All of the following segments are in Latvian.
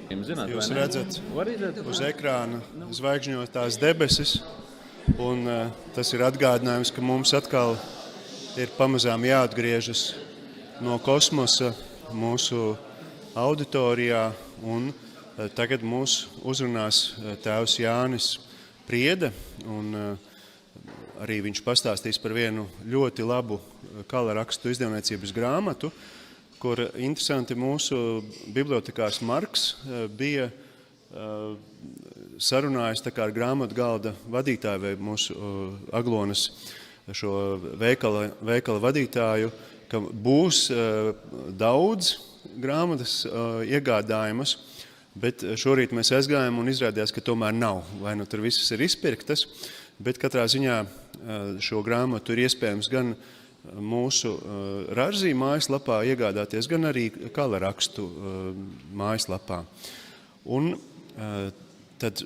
Jūs redzat uz ekrāna zvaigžņotās debesis, un tas ir atgādinājums, ka mums atkal ir pamazām jāatgriežas no kosmosa mūsu auditorijā, un tagad mūs uzrunās tēvs Jānis Priede, un arī viņš pastāstīs par vienu ļoti labu kalarakstu izdevniecības grāmatu, kur interesanti mūsu bibliotekārs Marks bija sarunājis tā kā ar grāmatu galda vadītāju vai mūsu Aglonas šo veikala vadītāju, ka būs daudz grāmatas iegādājumas, bet šorīt mēs aizgājām un izrādījās, ka tomēr nav. Vai nu tur visas ir izpirktas, bet katrā ziņā šo grāmatu ir iespējams gan mūsu Rarzī mājaslapā iegādāties, gan arī kalarakstu mājaslapā. Un tad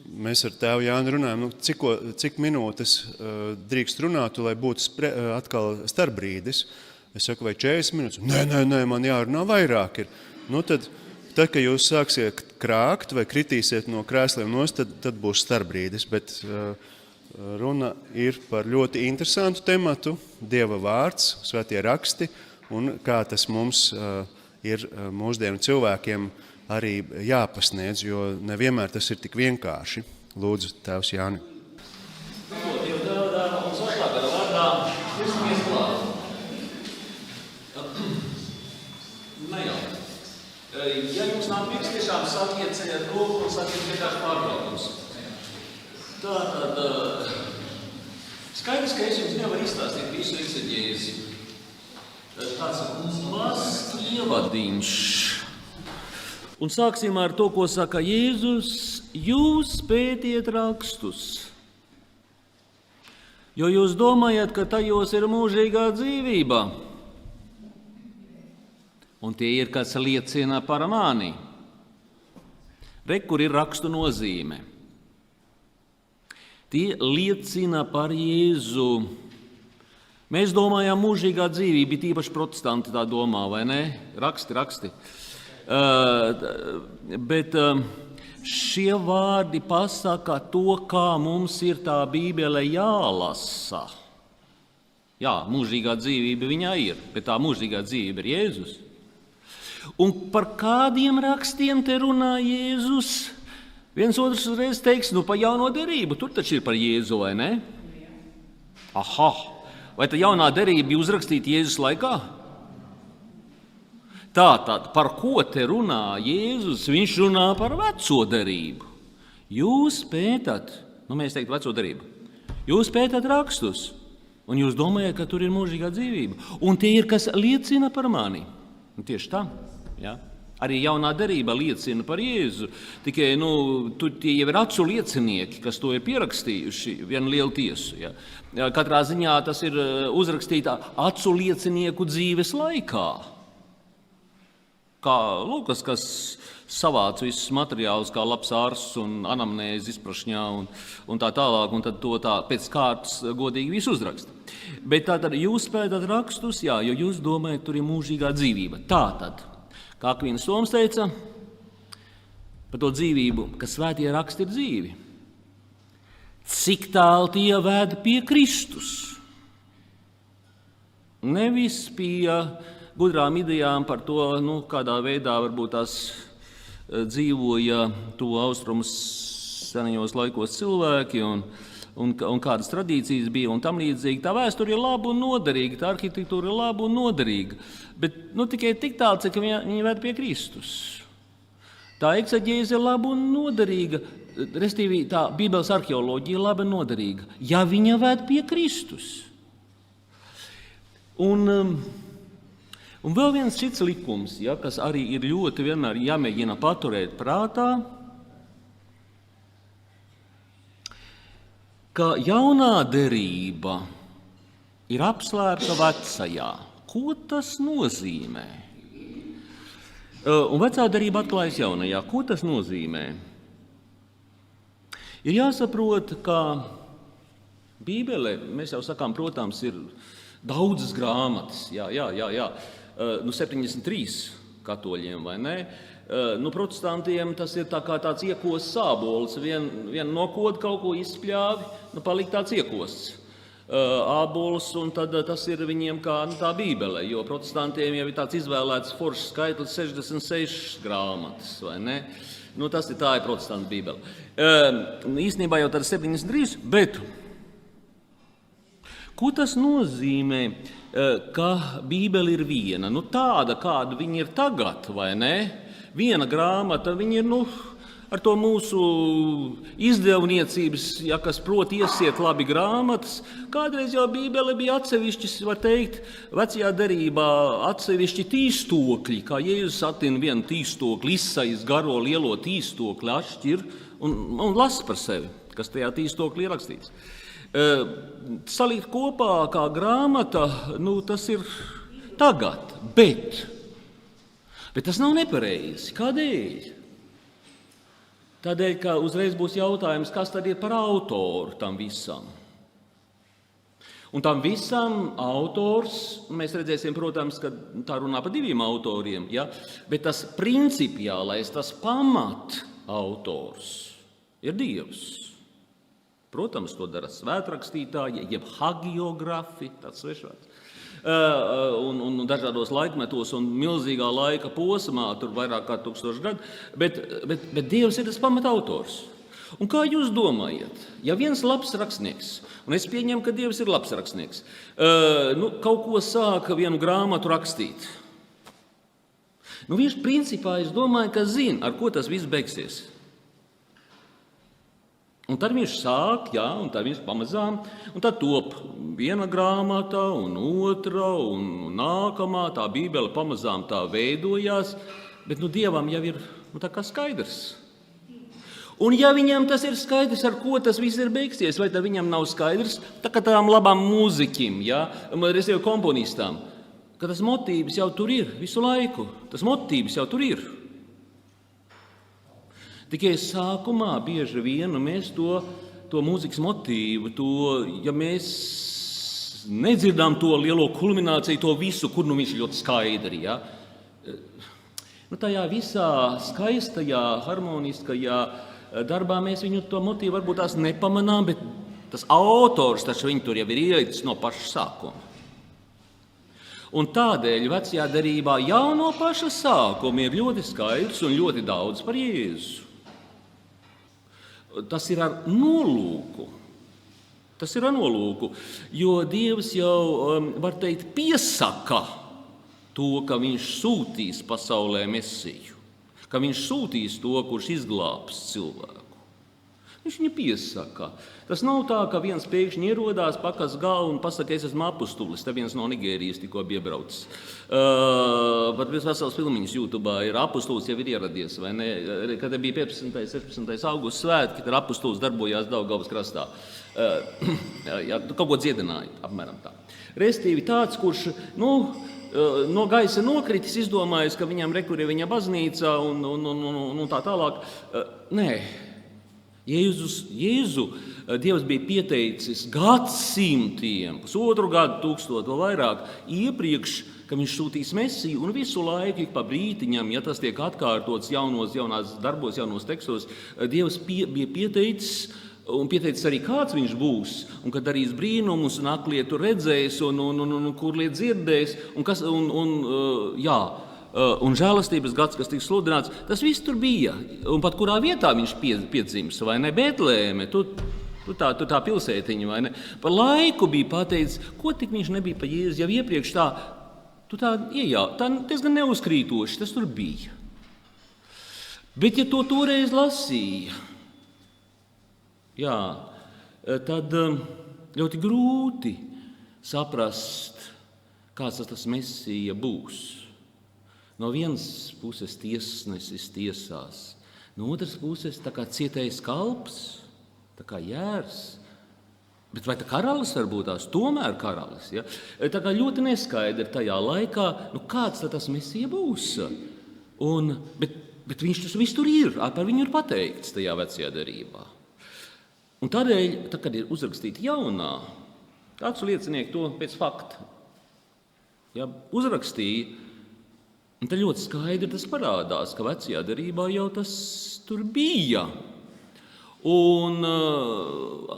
mēs ar tēvu Jāni runājam, cik minūtes drīkst runāt, lai būtu atkal starpbrīdis. Es saku, vai 40 minūtes? Nē, man jārunā vairāk ir. Tad, kad jūs sāksiet krākt vai kritīsiet no krēsliem nost, tad būs starpbrīdis, bet runa ir par ļoti interesantu tematu, Dieva vārds, svētie raksti, un kā tas mums ir mūsdienu cilvēkiem arī jāpasniedz, jo nevienmēr tas ir tik vienkārši. Lūdzu, tēvs Jāni. Ja jums nav mīgs, tiešām sakiet ceļat roku un sakiet vienkārši pārbraukums. Tātad, skaidrs, ka es jums nevaru izstāstīt visu eksegēzi. Tāds mazs ievadiņš. Un sāksim ar to, ko saka Jēzus, jūs pētiet rakstus, jo jūs domājat, ka tajos ir mūžīgā dzīvība. Un tie ir, kas liecina par mani. Re, kur ir rakstu nozīme. Tie liecina par Jēzu. Mēs domājam mūžīgā dzīvība, tīpaši protestanti tā domā, vai ne? Raksti. Bet šie vārdi pasaka to, kā mums ir tā Bībele jālasa. Jā, mūžīgā dzīvība viņā ir, bet tā mūžīgā dzīvība ir Jēzus. Un par kādiem rakstiem te runā Jēzus? Viens otrs reiz teiks, par jauno derību, tur taču ir par Jēzu, vai ne? Aha, vai tā jaunā derība bija uzrakstīta Jēzus laikā? Tātad, par ko te runā Jēzus? Viņš runā par veco derību. Jūs pētat, mēs teiktu veco derību, jūs pētat rakstus, un jūs domājat, ka tur ir mūžīgā dzīvība. Un tie ir, kas liecina par mani. Un tieši tā. Ja? Arī jaunā derība liecina par Jēzu. Tikai tie jau ir acu liecinieki, kas to ir pierakstījuši, vienu lielu tiesu. Ja? Katrā ziņā tas ir uzrakstītā acu liecinieku dzīves laikā. Kā Lukas, kas savāca visus materiālus, kā labs ārsts un anamnēzi izprašņā un tā tālāk, un tad to tā pēc kārtas godīgi visu uzraksta. Bet tātad jūs pētat rakstus, jā, jo jūs domājat, tur ir mūžīgā dzīvība. Tātad, kā Akvīns Toms teica, par to dzīvību, ka svētie raksti ir dzīvi. Cik tālu tie ved pie Kristus? Nevis pie gudrām idejām par to, kādā veidā varbūt tās dzīvoja to austrumus senajos laikos cilvēki un kādas tradīcijas bija un tam līdzīgi. Tā vēsture ir laba un noderīga, tā arhitektūra ir laba un noderīga, bet tikai tik tālu, cik viņi ved pie Kristus. Tā eksegēze ir laba un noderīga, respektīvi tā Bībeles arheoloģija ir laba un noderīga, ja viņa ved pie Kristus. Un vēl viens cits likums, kas arī ir ļoti vienmēr jāmēģina paturēt prātā, ka jaunā derība ir apslēpta vecajā. Ko tas nozīmē? Un vecā derība atklājas jaunajā. Ko tas nozīmē? Ir jāsaprot, ka Bībele, mēs jau sakām, protams, ir daudzas grāmatas. Jā. 73, katoļiem, vai ne? Protestantiem tas ir tā kā tāds iekosts sābols, vien nokoda kaut ko izspļāvi, palika tāds iekosts ābols, un tad tas ir viņiem kā tā bībele, jo protestantiem jau ir tāds izvēlēts foršs skaitlis 66 grāmatas, vai ne? Tā ir protestantu bībele. Īstenībā jau tad 73, bet ko tas nozīmē, ka bībele ir viena? Tāda, kāda viņa ir tagad, vai ne? Viena grāmata, viņa ir, ar to mūsu izdevniecības, kas prot iesiet labi grāmatas. Kādreiz jau bībele bija atsevišķis, var teikt, vecajā derībā atsevišķi tīstokļi, kā Jēzus atina vienu tīstokli, izsais garo lielo tīstokli, atšķir un lasa par sevi, kas tajā tīstoklī ir rakstīts. Salikt kopā kā grāmata, tas ir tagad, bet tas nav nepareizi. Kādēļ? Tādēļ, ka uzreiz būs jautājums, kas tad ir par autoru tam visam. Un tam visam autors, mēs redzēsim, protams, ka tā runā par diviem autoriem, ja? Bet tas principiālais, tas pamat autors ir Dievs. Protams, to dara svētrakstītāji, jeb hagiografi, tāds svešvārds. Un dažādos laikmetos un milzīgā laika posmā, tur vairāk kā 1000 gadu, bet Dievs ir tas pamatautors. Un kā jūs domājat, ja viens labs rakstnieks, un es pieņemu, ka Dievs ir labs rakstnieks, kaut ko sāka vienu grāmatu rakstīt, viņš principā, es domāju, ka zina, ar ko tas viss beigsies. Un tad viņš sāk, un tad viņš pamazām, un tad top viena grāmata, un otra, un nākamā, tā bībele pamazām tā veidojās, bet Dievam jau ir tā kā skaidrs. Un ja viņam tas ir skaidrs, ar ko tas viss ir beigsies, vai tad viņam nav skaidrs, tā kā tādām labām mūziķim, respektīvi komponistām, ka tas motīvs jau tur ir visu laiku, tas motīvs jau tur ir. Tikai sākumā bieži vien mēs to mūzikas motīvu, ja mēs nedzirdām to lielo kulmināciju, to visu, kur viņš ļoti skaidri. Ja? Tajā visā skaistajā, harmoniskajā darbā mēs viņu to motīvu varbūt tās nepamanām, bet tas autors taču viņu tur jau ir ielicis no paša sākuma. Un tādēļ vecajā derībā jau no paša sākuma ir ļoti skaidrs un ļoti daudz par Jēzu. Tas ir ar nolūku. Jo Dievs jau, var teikt, piesaka to, ka viņš sūtīs pasaulē Mesiju, ka viņš sūtīs to, kurš izglābs cilvēku. Viņš viņu piesaka. Tas nav tā, ka viens pēkšņi ierodās, pakas galvu un pasaka, es esmu apustulis. Te viens no Nigērijas tikko iebraucis. Pat vesels filmiņas YouTubā ir apustulis jau ir ieradies, vai ne? Kad bija 15. 16. augusta svētki, kad apustulis darbojās Daugavas krastā. Kaut ko dziedināja, apmēram tā. Restīvi tāds, kurš, no gaisa nokritis, izdomājis, ka viņam rekur ir viņa baznīca un tā tālāk. Nē. Jēzu Dievs bija pieteicis gadsimtiem, 1,5 gadu, 1000 vēl vairāk, iepriekš, ka viņš sūtīs Mesiju, un visu laiku pa brītiņam, ja tas tiek atkārtots jaunās darbos, jaunos tekstos, Dievs bija pieteicis, un pieteicis arī kāds viņš būs, un kad darīs brīnumus, un aklie tur redzēs, un kur liet dzirdēs, un žēlastības gads, kas tiks sludināts, tas viss tur bija. Un pat kurā vietā viņš piedzims, vai ne? Betlēme, tur tā pilsētiņa, vai ne? Par laiku bija pateicis, ko tik viņš nebija pa Jēzu, jau iepriekš tā diezgan neuzkrītoši, tas tur bija. Bet ja to toreiz lasīja, tad ļoti grūti saprast, kāds tas Mesija būs. No vienas puses tiesnesis tiesās, no otras puses tā kā cietējs kalps, tā kā jērs. Bet vai tā karalis varbūt tās tomēr karalis? Ja? Tā kā ļoti neskaidri tajā laikā, kāds tas Mesija būs. Bet viņš tas viss tur ir, par viņu ir pateikts tajā vecajā derībā. Un tādēļ, kad ir uzrakstīta jaunā, kāds liecinieks to pēc fakta uzrakstīja, Un te ļoti skaidri tas parādās, ka vecajā derībā jau tas tur bija. Un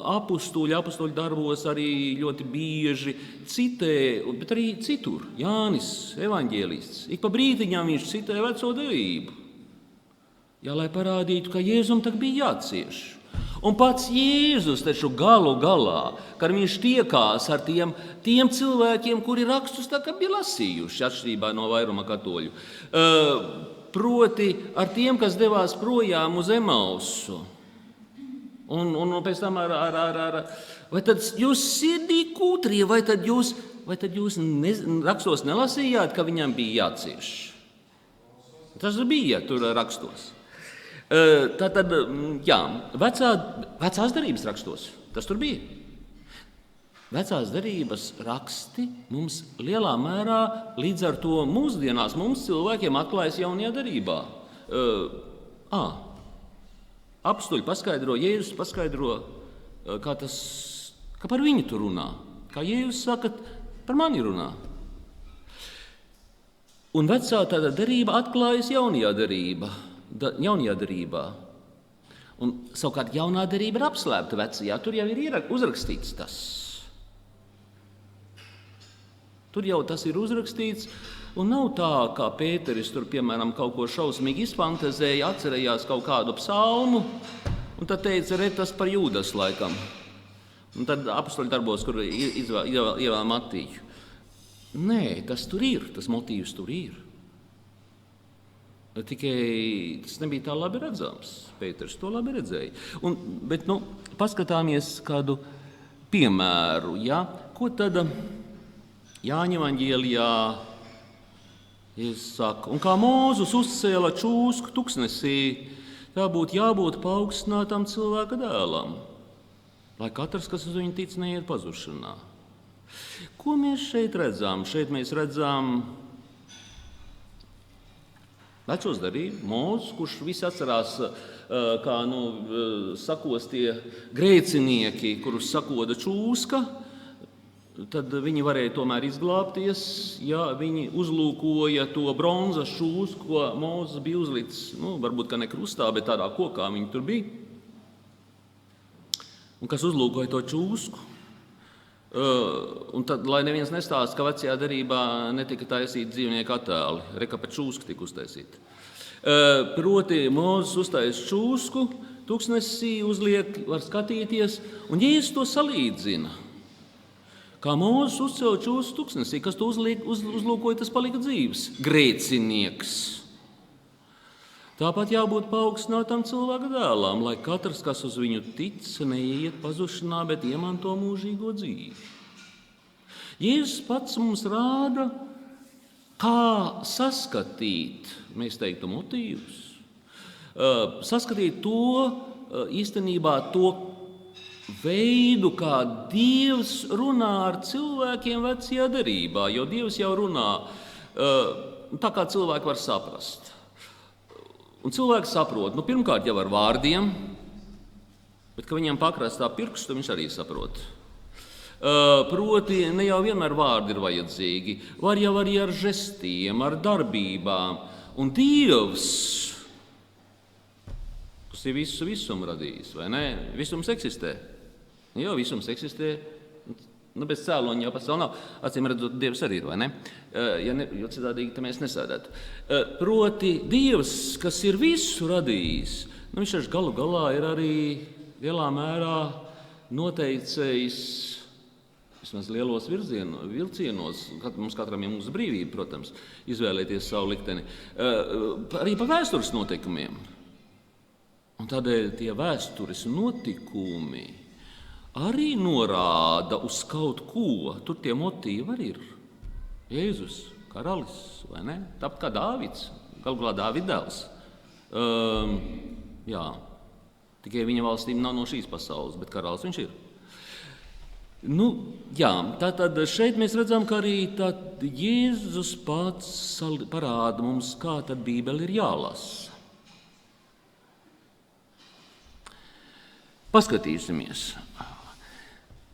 apustuļu darbos arī ļoti bieži citē, bet arī citur. Jānis, evaņģēlists, ik pa brītiņām viņš citē veco derību. Jā, lai parādītu, ka Jēzum tak bija jācieš. Un pats Jēzus taču galu galā, kad viņš tiekās ar tiem cilvēkiem, kuri rakstus tā kā bija lasījuši, atšķirībā no vairuma katoļu, proti ar tiem, kas devās projām uz Emausu. Un pēc tam vai tad jūs sirdī kūtrie, vai tad jūs rakstos nelasījāt, ka viņam bija jācieš? Tas bija tur rakstos. Tātad, jā, vecās derības rakstos, tas tur bija. Vecās derības raksti mums lielā mērā līdz ar to mūsdienās mums cilvēkiem atklājas jaunajā derībā. Apustuļi paskaidro, Jēzus paskaidro, ka par viņu tur runā. Kā Jēzus saka, par mani runā. Un vecā tāda derība atklājas jaunajā derībā. Un savukārt jaunā derība ir apslēpta vecajā. Tur jau ir uzrakstīts tas. Tur jau tas ir uzrakstīts. Un nav tā, kā Pēteris tur, piemēram, kaut ko šausmīgi izfantazēja, atcerējās kaut kādu psalmu, un tad teica, tas par Jūdas laikam. Un tad apustuļu darbos, kur ievēl Matiju. Nē, tas tur ir, tas motīvs tur ir. Tikai tas nebija tā labi redzams. Pēters to labi redzēja. Bet paskatāmies kādu piemēru. Ja? Ko tad Jāņa evaņģēlijā Jēzus saka? Un kā Mūzus uzcēla čūsku tuksnesī, tā būtu jābūt paaugstinātam cilvēka dēlam, lai katrs, kas uz viņu tic, neiet pazušanā. Ko mēs šeit redzam? Šeit mēs redzam vecos derību, Mūzus, kurš visi atcerās, kā sakostie grēcinieki, kurus sakoda čūska, tad viņi varēja tomēr izglābties, ja viņi uzlūkoja to bronzas čūsku, ko Mūzes bija uzlicis, varbūt ka ne krustā, bet tādā kokā viņi tur bija. Un kas uzlūkoja to čūsku? Un tad, lai neviens nestāsta, ka vecajā derībā netika taisīti dzīvnieku attēli, pēc čūska tika uztaisīti. Proti, Mūzes uztais čūsku, tuksnesī uzliek, var skatīties, un Jēzus to salīdzina. Kā Mūzes uzcēla čūsku tuksnesī, kas to uzlūkoja, tas palika dzīves. Grēcinieks. Tāpat jābūt paaugstinātam cilvēka dēlam, lai katrs, kas uz viņu tic, neiet pazušanā, bet iemanto mūžīgo dzīvi. Jēzus pats mums rāda, kā saskatīt, mēs teiktu, motīvus. Saskatīt to, īstenībā to veidu, kā Dievs runā ar cilvēkiem vecajā derībā, jo Dievs jau runā tā, kā cilvēki var saprast. Un cilvēks saprot, pirmkārt jau ar vārdiem, bet ka viņam pakrastā pirkstu, viņš arī saprot. Proti, ne jau vienmēr vārdi ir vajadzīgi, var jau arī ar žestiem, ar darbībām. Un Dievs, kas ir visu visumu radījis, vai ne? Visums eksistē. Jā, visums eksistē. Bez cēloņa jau pats vēl nav. Acīm redzot, Dievs arī ir, vai ne? Jo citādīgi mēs nesēdētu. Proti, Dievs, kas ir visu radījis, viņš taču galu galā ir arī lielā mērā noteicējis, vismaz lielos vilcienos, mums katram ir mūsu brīvība, protams, izvēlēties savu likteni, arī pa vēstures notikumiem. Un tādēļ tie vēstures notikumi arī norāda uz kaut ko. Tur tie motīvi arī ir. Jēzus, karalis, vai ne? Tāpat kā Dāvids, galu galā Dāvida dēls. Jā, tikai viņa valstīm nav no šīs pasaules, bet karalis viņš ir. Jā, tātad šeit mēs redzam, ka arī Jēzus pats parāda mums, kā tad Bībele ir jālasa. Paskatīsimies.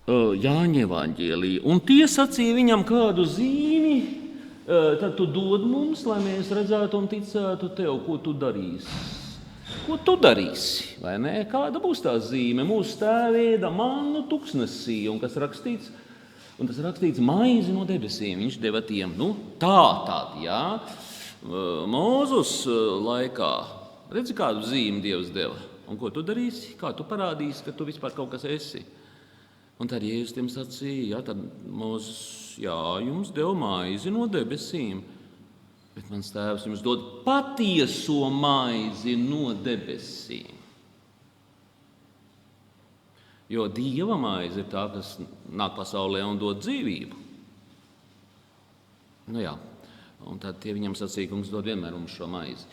Jāņa evaņģēlija. Un tie sacīja viņam kādu zīmi, tad tu dod mums, lai mēs redzētu un ticētu tev, ko tu darīsi. Ko tu darīsi, vai ne? Kāda būs tā zīme? Mūsu tēvi ēda mannu tuksnesī, un tas rakstīts maizi no debesīm. Viņš deva tiem. Tā tad, jā. Mūzus laikā, redzi, kādu zīmi Dievs deva. Un ko tu darīsi? Kā tu parādīsi, ka tu vispār kaut kas esi? Un tad Jēzus tiem sacīja, tad Mūzus, jums deva maizi no debesīm. Bet mans tēvs jums dod patieso maizi no debesīm. Jo Dieva maize ir tā, kas nāk pasaulē un dod dzīvību. Un tad tie viņam sacīja, kungs dod vienmēr mums šo maizi.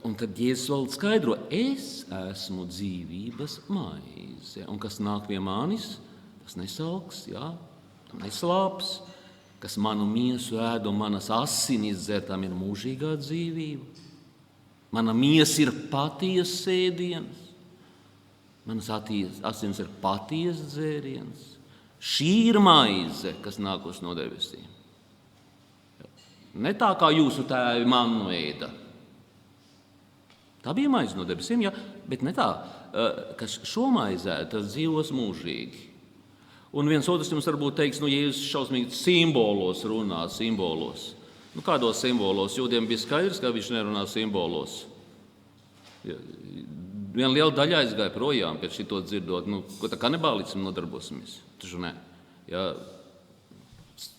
Un tad Jēzus vēl skaidro, es esmu dzīvības maize. Un kas nāk pie manis, tas nesalks, neslāps. Kas manu miesu ēd un manas asinis dzer, tam ir mūžīgā dzīvība. Mana miesa ir patiesa ēdiens. Manas asinis ir patiesa dzēriens. Šī ir maize, kas nākus no debesīm. Ne tā, kā jūsu tēvi mannu ēda. Tā bija maize no debesīm, bet ne tā, kas šo maizi ēd, tas dzīvos mūžīgi. Un viens otrs jums varbūt teiks, Jēzus šausmīgi simbolos runā, simbolos. Kādos simbolos? Jūdiem bija skaidrs, ka viņš nerunā simbolos. Viena liela daļa aizgāja projām pēc šito dzirdot. Ko tā kanibālismu nodarbosimies? Taču nē.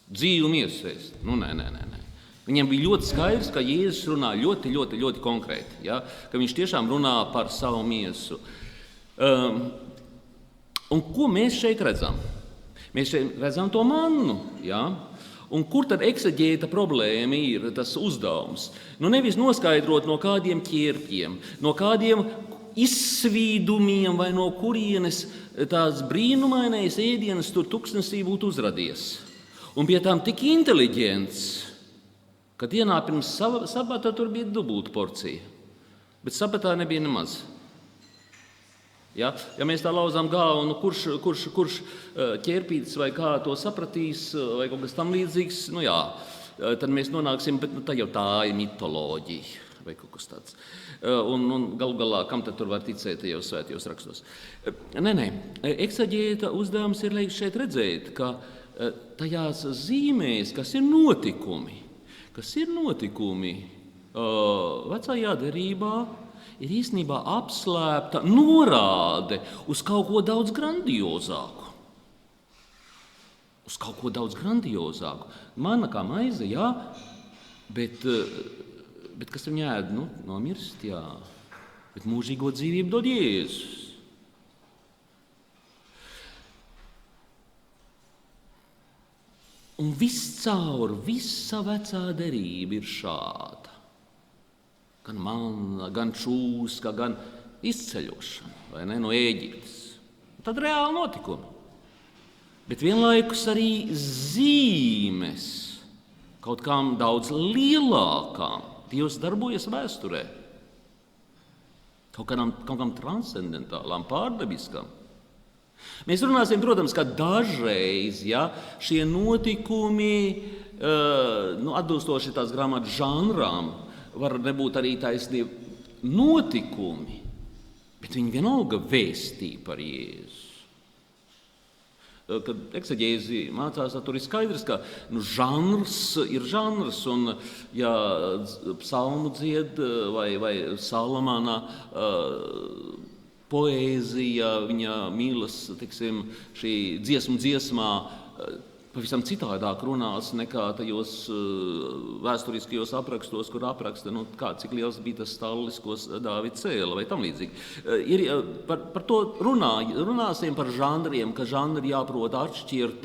Dzīvu miesu ēst. Nē. Viņiem bija ļoti skaidrs, ka Jēzus runā ļoti, ļoti, ļoti konkrēti. Ka viņš tiešām runā par savu miesu. Un ko mēs šeit redzam? Mēs šeit redzam to mannu. Un kur tad ekseģēta problēma ir, tas uzdevums? Nevis noskaidrot no kādiem ķērpiem, no kādiem izsvīdumiem vai no kurienes tās brīnumainais ēdienas tur tuksnesī būtu uzradies. Un pie tām tik inteliģents, kad dienā pirms sabata tur bija dubulta porcija, bet sabatā nebija nemaz. Ja mēs tā lauzām galvu, kurš ķērpītis vai kā to sapratīs, vai kaut kas tam līdzīgs, tad mēs nonāksim, bet tā jau tā ir mitoloģija vai kaut kas tāds. Un galu galā, kam tad tur var ticēt tajos svētajos rakstos? Nē. Ekseģēta uzdevums ir šeit redzēt, ka tajās zīmēs, kas ir notikumi vecajā derībā, ir īstenībā apslēpta norāde uz kaut ko daudz grandiozāku. Manna kā maize, bet kas viņu ēd? Nomirst, bet mūžīgo dzīvību dod Jēzus. Un viscaur, visa vecā derība ir šāda. Gan manna, gan čūska, gan izceļošana, no Ēģiptes. Tad reāli notikumi. Bet vienlaikus arī zīmes kaut kām daudz lielākām. Dievs darbojas vēsturē. Kaut kādām transcendentālām, pārdabiskām. Mēs runāsim, protams, ka dažreiz šie notikumi, atbilstoši tās grāmatas žanrām, var nebūt arī taisnība notikumi, bet viņi vienalga vēstīja par Jēzu. Kad eksegēzi mācās, tur ir skaidrs, ka žanrs ir žanrs, un psalmu dzied vai Salamāna poēzija, viņa mīlas, šī dziesmā pavisam citādāk runās nekā tajos vēsturiskajos aprakstos, kur apraksta, cik liels bija tas stallis, ko Dāvids cēla vai tam līdzīgi. Par to runāsim par žanriem, ka žanri jāprot atšķirt,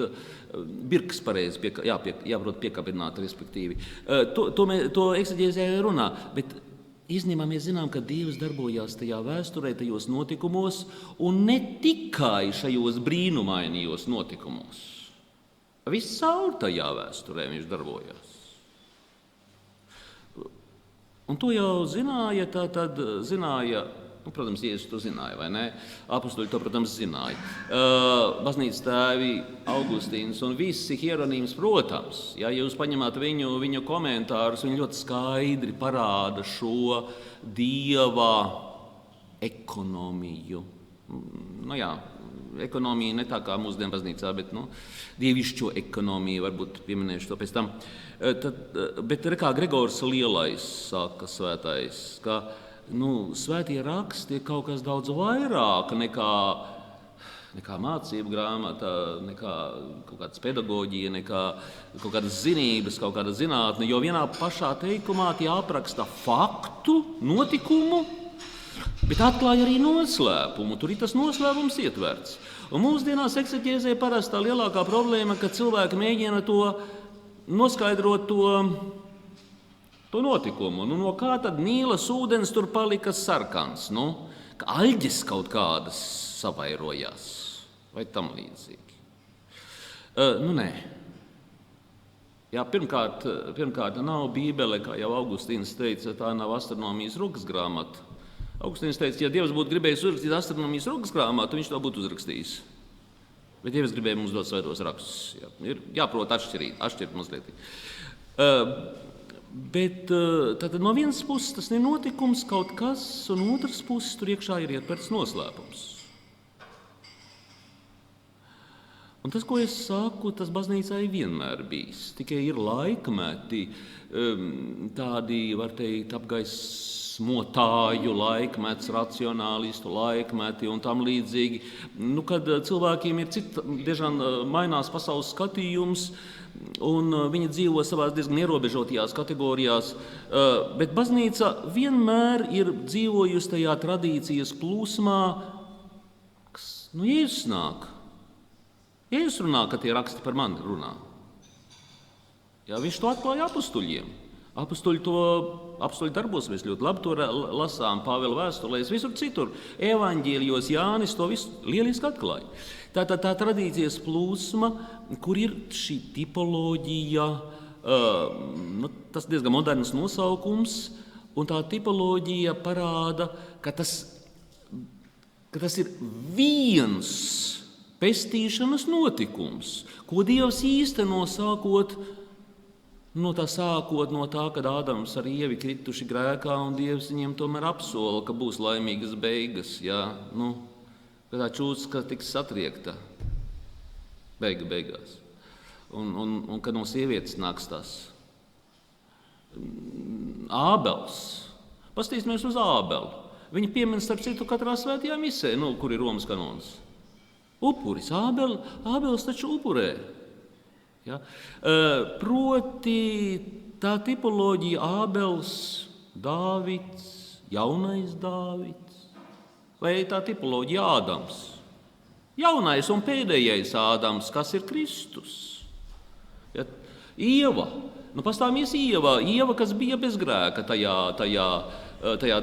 birkas pareizi, jāprot piekabināt, respektīvi. To eksegēzē runā, bet īstenībā mēs zinām, ka Dievs darbojās tajā vēsturē, tajos notikumos, un ne tikai šajos brīnumainajos notikumos. Viscaur tajā vēsturē viņš darbojās. Un to jau zināja Protams, Jēzus to zināja, vai ne? Apostoļi to, protams, zināja. Baznīcas tēvi Augustīns un visi hieronīms, protams, ja jūs paņemat viņu komentārus, viņi ļoti skaidri parāda šo Dieva ekonomiju. Ekonomija ne tā kā mūsdienu baznīcā, bet dievišķo ekonomiju, varbūt pieminēšu to pēc tam. Bet kā Gregors Lielais saka svētais, ka svētie raksti ir kaut kas daudz vairāk nekā mācību grāmata, nekā kaut kādas pedagoģija, nekā kaut kādas zinības, kaut kāda zinātne, jo vienā pašā teikumā tie apraksta faktu, notikumu, bet atklāja arī noslēpumu. Tur ir tas noslēpums ietverts. Un mūsdienās ekseģēzē parasti tā lielākā problēma, ka cilvēki mēģina to noskaidrot to notikumu. No kā tad Nīlas ūdens tur palika sarkans? Ka aļģes kaut kādas savairojās vai tam līdzīgi. Nē. Jā, pirmkārt, nav Bībele, kā jau Augustīns teica, tā nav astronomijas rokas grāmata. Augustīns teica, ja Dievs būtu gribējis uzrakstīt astronomijas rokas grāmatu, viņš to būtu uzrakstījis. Bet Dievs gribēja mums dot svētos rakstus. Ir jāprot atšķirt mazliet. Bet tātad no vienas puses tas ir notikums kaut kas, un otras puses tur iekšā ir ietverts noslēpums. Un tas, ko es saku, tas baznīcā ir vienmēr bijis. Tikai ir laikmeti, tādi, var teikt, apgaismotāju laikmets, racionālistu laikmeti un tam līdzīgi. Kad cilvēkiem ir diezgan mainās pasaules skatījums, un viņi dzīvo savās diezgan ierobežotajās kategorijās, bet baznīca vienmēr ir dzīvojusi tajā tradīcijas plūsmā, kas, Jēzus nāk. Jēzus runā, ka tie raksti par mani runā. Jā, viņš to atklāja apostoļiem. Apostoļu darbos mēs ļoti labi to lasām, Pāvela vēstulēs, visur citur. Evaņģēlijos Jānis to visu lieliski atklāja. Tā tradīcijas plūsma, kur ir šī tipoloģija, tas diezgan moderns nosaukums, un tā tipoloģija parāda, ka tas ir viens pestīšanas notikums, ko Dievs īsteno sākot no tā, kad Ādams ar Ievi krituši grēkā, un Dievs viņiem tomēr apsola, ka būs laimīgas beigas, ka tā čūska tiks satriekta beigās. Un kad no sievietes nāks tas Ābels. Pastīsimies uz Ābelu. Viņi piemin starp citu katrā svētajā misē, kur ir Romas kanons. Upuris. Ābels taču upurē. Ja? Proti tā tipoloģija Ābels, Dāvids, jaunais Dāvids, vai tā tipoloģija Ādams. Jaunais un pēdējais Ādams, kas ir Kristus. Ja? Ieva. Pastāmies Ieva, kas bija bez grēka tajā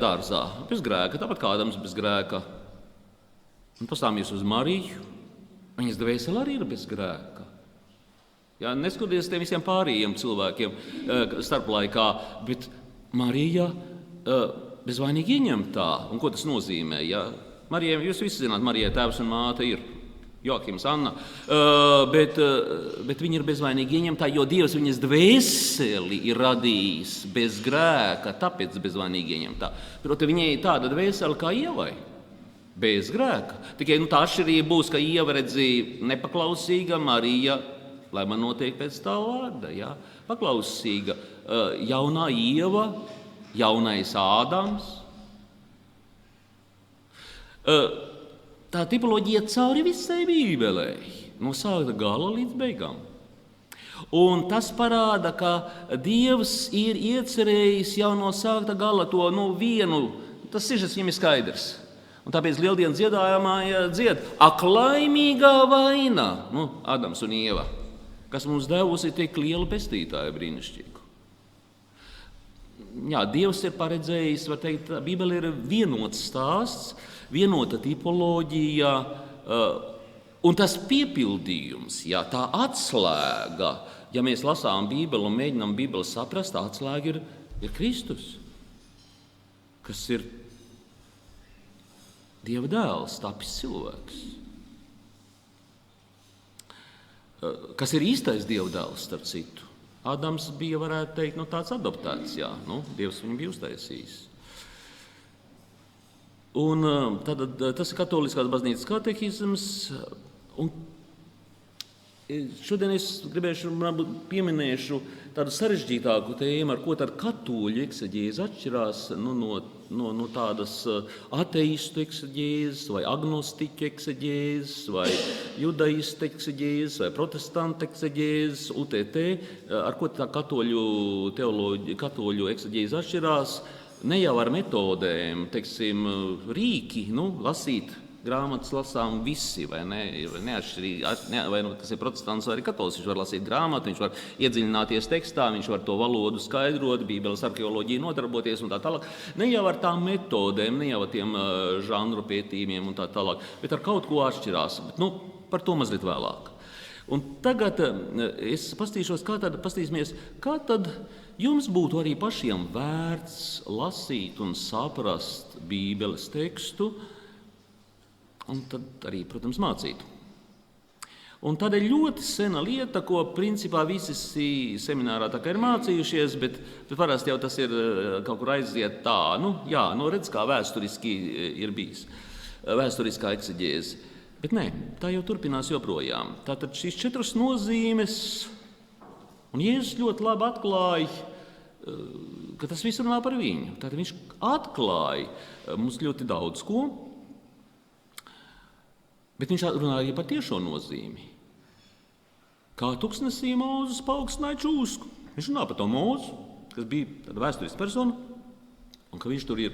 dārzā. Bez grēka, tāpat kā Ādams bez grēka. Un pastāmies uz Mariju, viņas dvēsele arī ir bez grēka. Ja, neskatoties tiem visiem pārējiem cilvēkiem starplaikā, bet Marija bezvainīgi ieņemtā. Un ko tas nozīmē? Ja? Marija, jūs visi zināt, Marijai tēvs un māte ir Joakims, Anna, bet viņa ir bezvainīgi ieņemtā, jo Dievs viņas dvēseli ir radījis bez grēka, tāpēc bezvainīgi ieņemtā. Proti, viņai ir tāda dvēsele kā Ievai. Bez grēka. Tikai tā atšķirība būs, ka Ieva redzīja nepaklausīga, Marija, lai man notiek pēc tā vārda, paklausīga. Jaunā Ieva, jaunais Ādams. Tā tipoloģija cauri visai Bībelei, no sākta gala līdz beigām. Un tas parāda, ka Dievs ir iecerējis jau no sākta gala to vienu, tas sižets viņam ir skaidrs. Un tāpēc Lieldienu dziedājumā dzied ak laimīgā vaina, Ādams un Ieva, kas mums devusi tik lielu pestītāju brīnišķīgu. Jā, Dievs ir paredzējis, var teikt, Bībele ir vienots stāsts, vienota tipoloģija, un tas piepildījums, tā atslēga, ja mēs lasām Bībeli un mēģinām Bībeli saprast, tā atslēga ir Kristus, kas ir Dieva dēls, tapis cilvēks. Kas ir īstais Dieva dēls, starp citu? Ādams bija, varētu teikt, tāds adoptēts, jā, Dievs viņu bija uztaisījis. Un tad tas ir katoliskās baznīcas katehisms, un šodien es pieminēšu tādu sarežģītāku tēmu, ar ko tad katoļu ekseģēze atšķirās no tādas ateistu ekseģēzes, vai agnostiķu ekseģēzes, vai judaistu ekseģēzes, vai protestantu ekseģēzes, UTT, ar ko tā katoļu ekseģēze atšķirās, ne jau ar metodēm, teiksim, rīki, lasīt. Grāmatas lasām visi, vai ne? Neatšķirīgi, vai tas ir protestants vai arī katolis. Viņš var lasīt grāmatu, viņš var iedziļināties tekstā, viņš var to valodu skaidrot, bībeles arheoloģiju nodarboties un tā tālāk. Ne jau ar tām metodēm, ne jau ar tiem žanru pētījumiem un tā tālāk, bet ar kaut ko atšķirās. Bet, par to mazliet vēlāk. Un tagad es pastīsimies, kā tad jums būtu arī pašiem vērts lasīt un saprast bībeles tekstu, un tad arī, protams, mācīt. Un tāda ir ļoti sena lieta, ko principā visi seminārā tā kā ir mācījušies, bet parasti jau tas ir kaut kur aiziet tā. Redz, kā vēsturiski ir bijis. Vēsturiskā ekseģēze. Bet nē, tā jau turpinās joprojām. Tātad šīs 4 nozīmes, un Jēzus ļoti labi atklāja, ka tas viss runā par viņu. Tātad viņš atklāja mums ļoti daudz ko, bet viņš runāja arī par tiešo nozīmi. Kā tuksnesī Mūzes paaugstināja čūsku. Viņš runā par to Mūzu, kas bija tāda vēsturiska persona, un ka viņš tur ir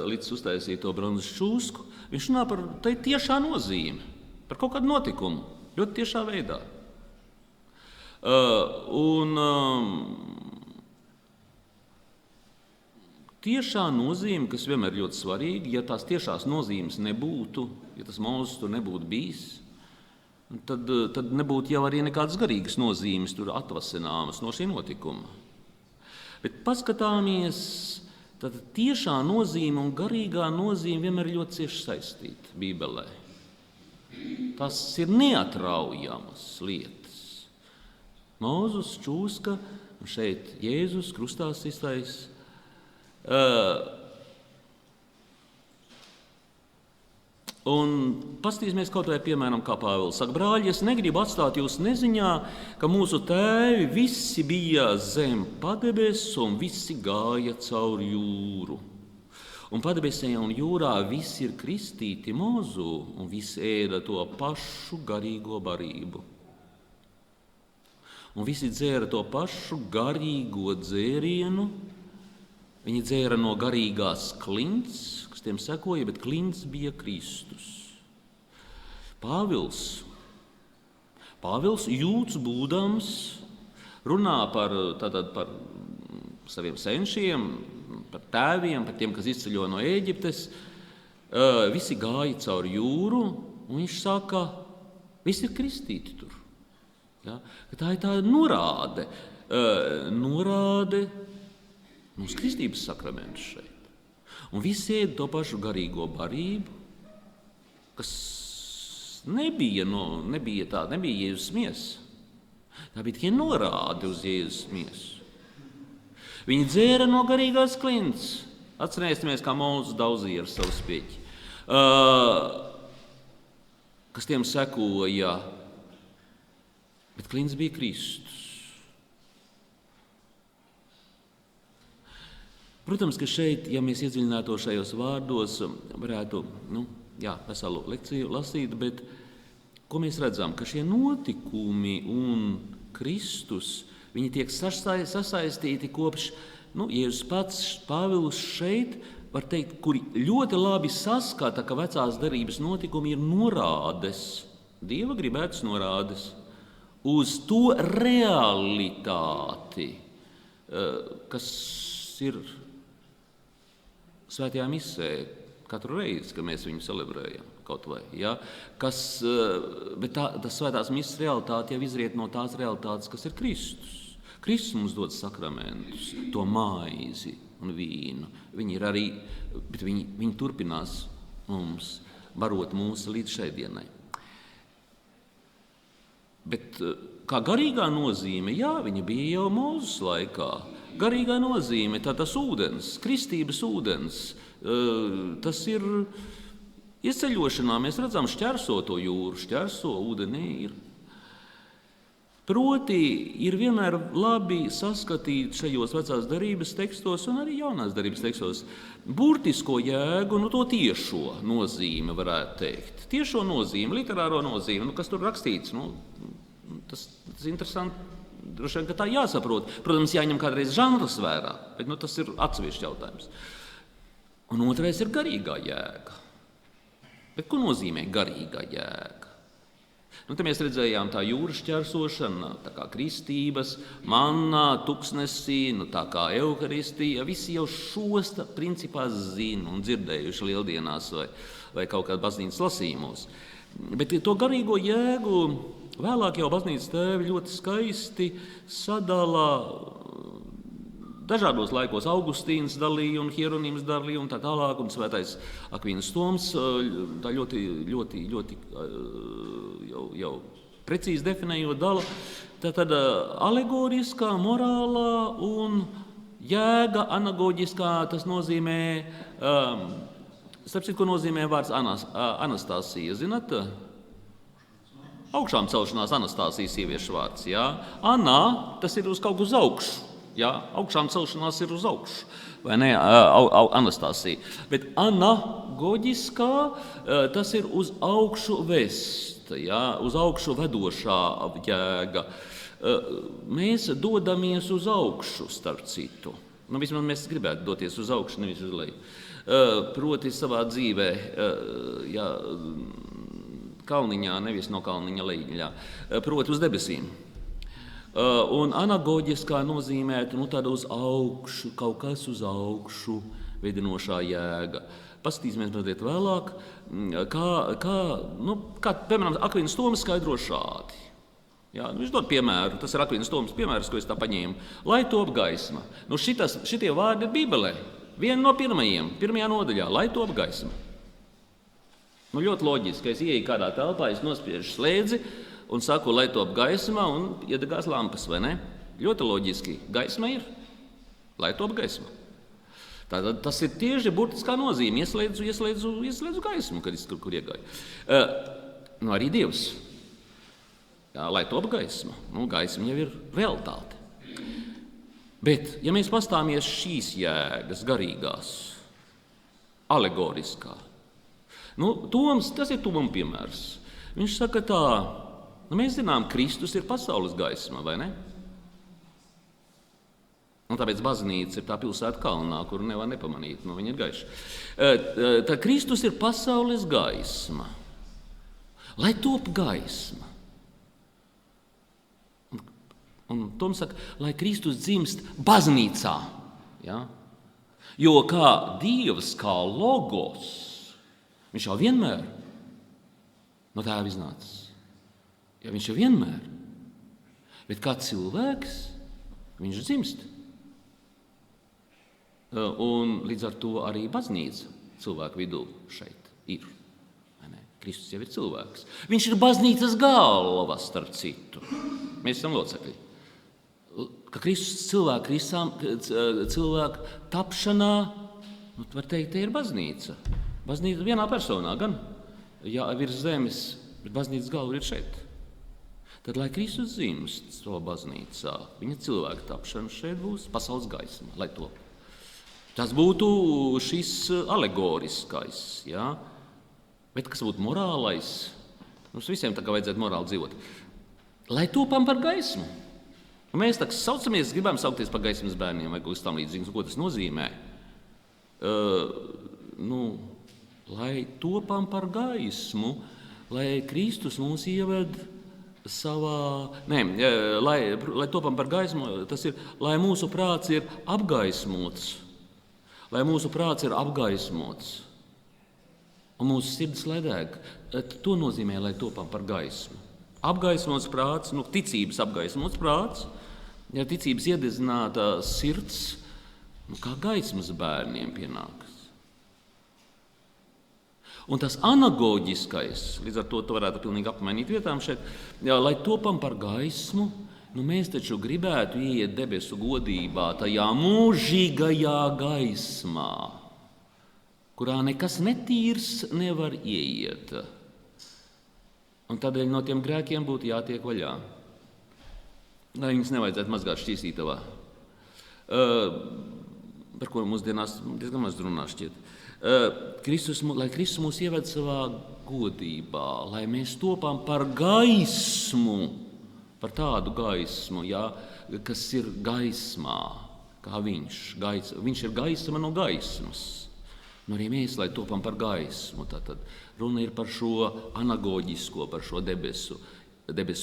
līdz uztaisīt to bronzas čūsku. Viņš runā par tai tiešā nozīmi, par kaut kādu notikumu, ļoti tiešā veidā. Tiešā nozīme, kas vienmēr ir ļoti svarīga, ja tās tiešās nozīmes nebūtu, ja tas Mūzes tur nebūtu bijis, tad nebūtu jau arī nekādas garīgas nozīmes tur atvasināmas no šī notikuma. Bet paskatāmies, tad tiešā nozīme un garīgā nozīme vienmēr ir ļoti cieši saistīta Bībelē. Tas ir neatraujamas lietas. Mūzes, čūska, un šeit Jēzus krustā sistais. Un paskatīsimies kaut vai piemēram, kā Pāvils saka: brāļi, es negribu atstāt jūs neziņā, ka mūsu tēvi visi bija zem padebeses un visi gāja cauri jūru. Un padebesē un jūrā visi ir kristīti Mūzu un visi ēda to pašu garīgo barību. Un visi dzēra to pašu garīgo dzērienu. Viņi dzēra no garīgās klints, kas tiem sekoja, bet klints bija Kristus. Pāvils jūts būdams, runā par saviem senčiem, par tēviem, par tiem, kas izceļo no Ēģiptes. Visi gāja cauri jūru, un viņš saka, visi ir kristīti tur. Ja? Tā ir tāda norāde mums kristības sakramentus šeit. Un visi ēd to pašu garīgo barību, kas nebija Jēzus miesa. Tā bija tikai norāde uz Jēzus miesu. Viņi dzēra no garīgās klints. Atcerēsimies, kā Mūzes daudzīja ar savu spieķi. Kas tiem sekoja, bet klints bija Kristus. Protams, ka šeit, ja mēs iedziļinātos šajos vārdos, varētu veselu lekciju lasīt, bet ko mēs redzam? Ka šie notikumi un Kristus, viņi tiek sasaistīti kopš, Jēzus pats, Pāvils šeit, var teikt, kuri ļoti labi saskata, ka vecās derības notikumi ir norādes, Dieva gribētas norādes, uz to realitāti, kas ir Svētajā misē katru reizi, kad mēs viņu celebrējam kaut vai. Ja? Bet tas svētās misas realitāte jau izriet no tās realitātes, kas ir Kristus. Kristus mums dod sakramentus, to maizi un vīnu. Viņi ir arī, bet viņi turpinās mums, barot mūs līdz šai dienai. Bet kā garīgā nozīme, jā, viņa bija jau Mūzes laikā. Garīgā nozīme, tas ūdens, kristības ūdens, tas ir ieceļošanā. Mēs redzam šķērso to jūru, šķērso ūdenī ir. Proti ir vienmēr labi saskatīt šajos vecās derības tekstos un arī jaunās derības tekstos burtisko jēgu, to tiešo nozīmi varētu teikt. Tiešo nozīmi, literāro nozīmi, kas tur rakstīts, tas interesanti, droši vien, ka tā jāsaprot. Protams, jāņem kādreiz žanrs vērā, bet tas ir atsevišķs jautājums. Un otrais ir garīgā jēga. Bet ko nozīmē garīgā jēga? Te mēs redzējām tā jūras šķērsošana, tā kā kristības, manna, tuksnesī, tā kā euharistija. Visi jau šos principā zina un dzirdējuši lieldienās vai kaut kādā baznīcas lasījumos. Bet to garīgo jēgu vēlāk jau baznīcas tēvi ļoti skaisti sadala dažādos laikos. Augustīns dalīja un Hieronīms dalīja un tā tālāk, un svētais Akvīns Toms tā ļoti jau precīzi definējot dala. Tad alegoriskā, morālā un jēga anagoģiskā, tas nozīmē, starp citu, ko nozīmē vārds Anastasija, zināt? Augšām celšanās Anastasijas sieviešu vārds, jā. Anā, tas ir uz kaut uz augšu. Jā, augšām celšanās ir uz augšu, vai ne, Anastasija. Bet anagoģiskā, tas ir uz augšu vest, jā, uz augšu vedošā jēga. Mēs dodamies uz augšu, starp citu. Vismaz mēs gribētu doties uz augšu, nevis uz leju. Proti savā dzīvē, jā, kalniņā, nevis no kalniņa lejiņā, proti uz debesīm. Un anagoģiskā nozīmē tāda uz augšu, kaut kas uz augšu vedinošā jēga. Paskatīsimies mazliet vēlāk, kā piemēram, Akvīns Toms skaidro šādi. Jā, viņš dod piemēru, tas ir Akvīns Toms piemērs, ko es tā paņēmu. Lai top gaisma. Šitie vārdi ir Bībelē. Viena no pirmajā nodaļā, lai top gaisma. Ļoti loģiski, ka es ieeju kādā telpā, es nospiežu slēdzi, un saku, lai top gaisma, un iedegās lampas, vai ne? Ļoti loģiski. Gaisma ir, lai top gaisma. Tātad tas ir tieši burtiskā nozīme. Ieslēdzu gaismu, kad es kur iegāju. Arī Dievs. Jā, lai top gaisma. Gaisma jau ir realitāte. Bet, ja mēs pastāmies šīs jēgas garīgās, alegoriskā, Toms, tas ir Toma piemērs. Viņš saka tā, mēs zinām, Kristus ir pasaules gaisma, vai ne? Un tāpēc baznīca ir tā pilsēta kalnā, kuru nevar nepamanīt, viņa ir gaiša. Tā Kristus ir pasaules gaisma. Lai top gaisma. Un Toms saka, lai Kristus dzimst baznīcā. Ja? Jo kā Dievs, kā logos, viņš jau vienmēr no tēva iznācis. Ja viņš jau vienmēr, bet kā cilvēks, viņš dzimst. Un līdz ar to arī baznīca cilvēku vidū šeit ir. Kristus jau ir cilvēks. Viņš ir baznīcas galva, starp citu. Mēs esam locekļi. Ka Kristus cilvēku tapšanā, var teikt, te ir baznīca. Baznīca vienā personā, gan virs zemes, bet baznīcas galva ir šeit. Tad, lai Kristus dzimst savā baznīcā, viņa cilvēka tapšana šeit būs pasaules gaisma, lai top. Tas būtu šis alegoriskais, jā? Bet kas būtu morālais? Mums visiem tā kā vajadzētu morāli dzīvot. Lai topam par gaismu. Mēs tā saucamies, gribam saukties par gaismas bērniem vai kaut kas tam līdzīgs. Ko tas nozīmē? Lai topam par gaismu, lai Kristus mūs ieved savā... Lai topam par gaismu, tas ir, lai mūsu prāts ir apgaismots. Lai mūsu prāts ir apgaismots. Un mūsu sirds ledēg. To nozīmē, lai topam par gaismu. Apgaismots prāts, ticības apgaismots prāts, ja ticības iededzināta sirds, kā gaismas bērniem pienākas. Un tas anagoģiskais, līdz ar to varētu pilnīgi apmainīt vietām šeit, lai topam par gaismu, mēs taču gribētu ieiet debesu godībā, tajā mūžīgajā gaismā, kurā nekas netīrs nevar ieiet. Un tādēļ no tiem grēkiem būtu jātiek vaļā. Lai viņus nevajadzētu mazgāt šķīstītavā. Par ko mūsdienās diezgan maz runā šķiet. Lai Kristus mūs ieved savā godībā, lai mēs topam par gaismu, par tādu gaismu, kas ir gaismā, kā viņš. Viņš ir gaisma no gaismas. Arī mēs, lai topam par gaismu, tad runa ir par šo anagoģisko, par šo debesu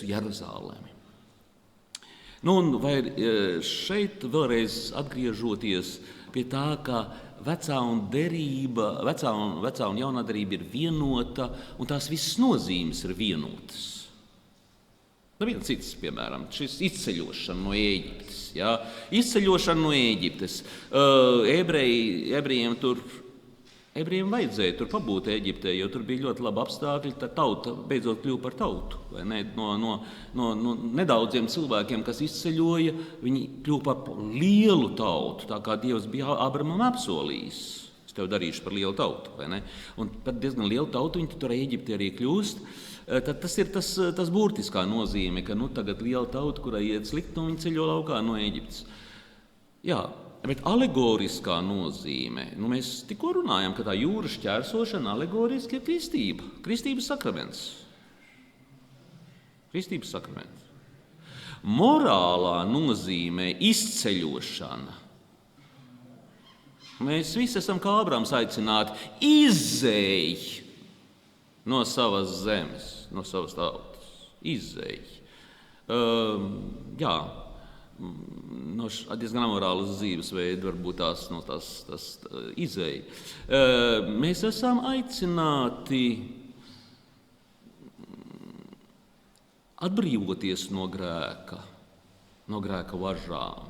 Jeruzalemi. Vai šeit vēlreiz atgriežoties pie tā, ka vecā un jaunā derība ir vienota, un tās visas nozīmes ir vienotas. Viens cits, piemēram, šis izceļošana no Ēģiptes. Izceļošana no Ēģiptes. Ebrejiem vajadzēja tur pabūt Ēģiptē, jo tur bija ļoti labi apstākļi, tad tauta beidzot kļuva par tautu. Vai ne? No nedaudziem cilvēkiem, kas izceļoja, viņi kļuva par lielu tautu, tā kā Dievs bija Abramam apsolījis. Es tev darīšu par lielu tautu. Vai ne? Un par diezgan lielu tautu viņi tur Ēģiptē arī kļūst. Tad tas ir tas būtiskā nozīme, ka tagad liela tauta, kurai iet slikti, viņi ceļo laukā no Ēģiptes. Bet alegoriskā nozīme, mēs tikko runājam, ka tā jūras šķērsošana alegoriski ir kristība, kristības sakraments. Kristības sakraments. Morālā nozīmē izceļošana. Mēs visi esam kā Abrams aicināti izēj no savas zemes, no savas tautas. Izēj. Diezgan amorālas dzīvesveidi varbūt tās izēja. Mēs esam aicināti atbrīvoties no grēka važām,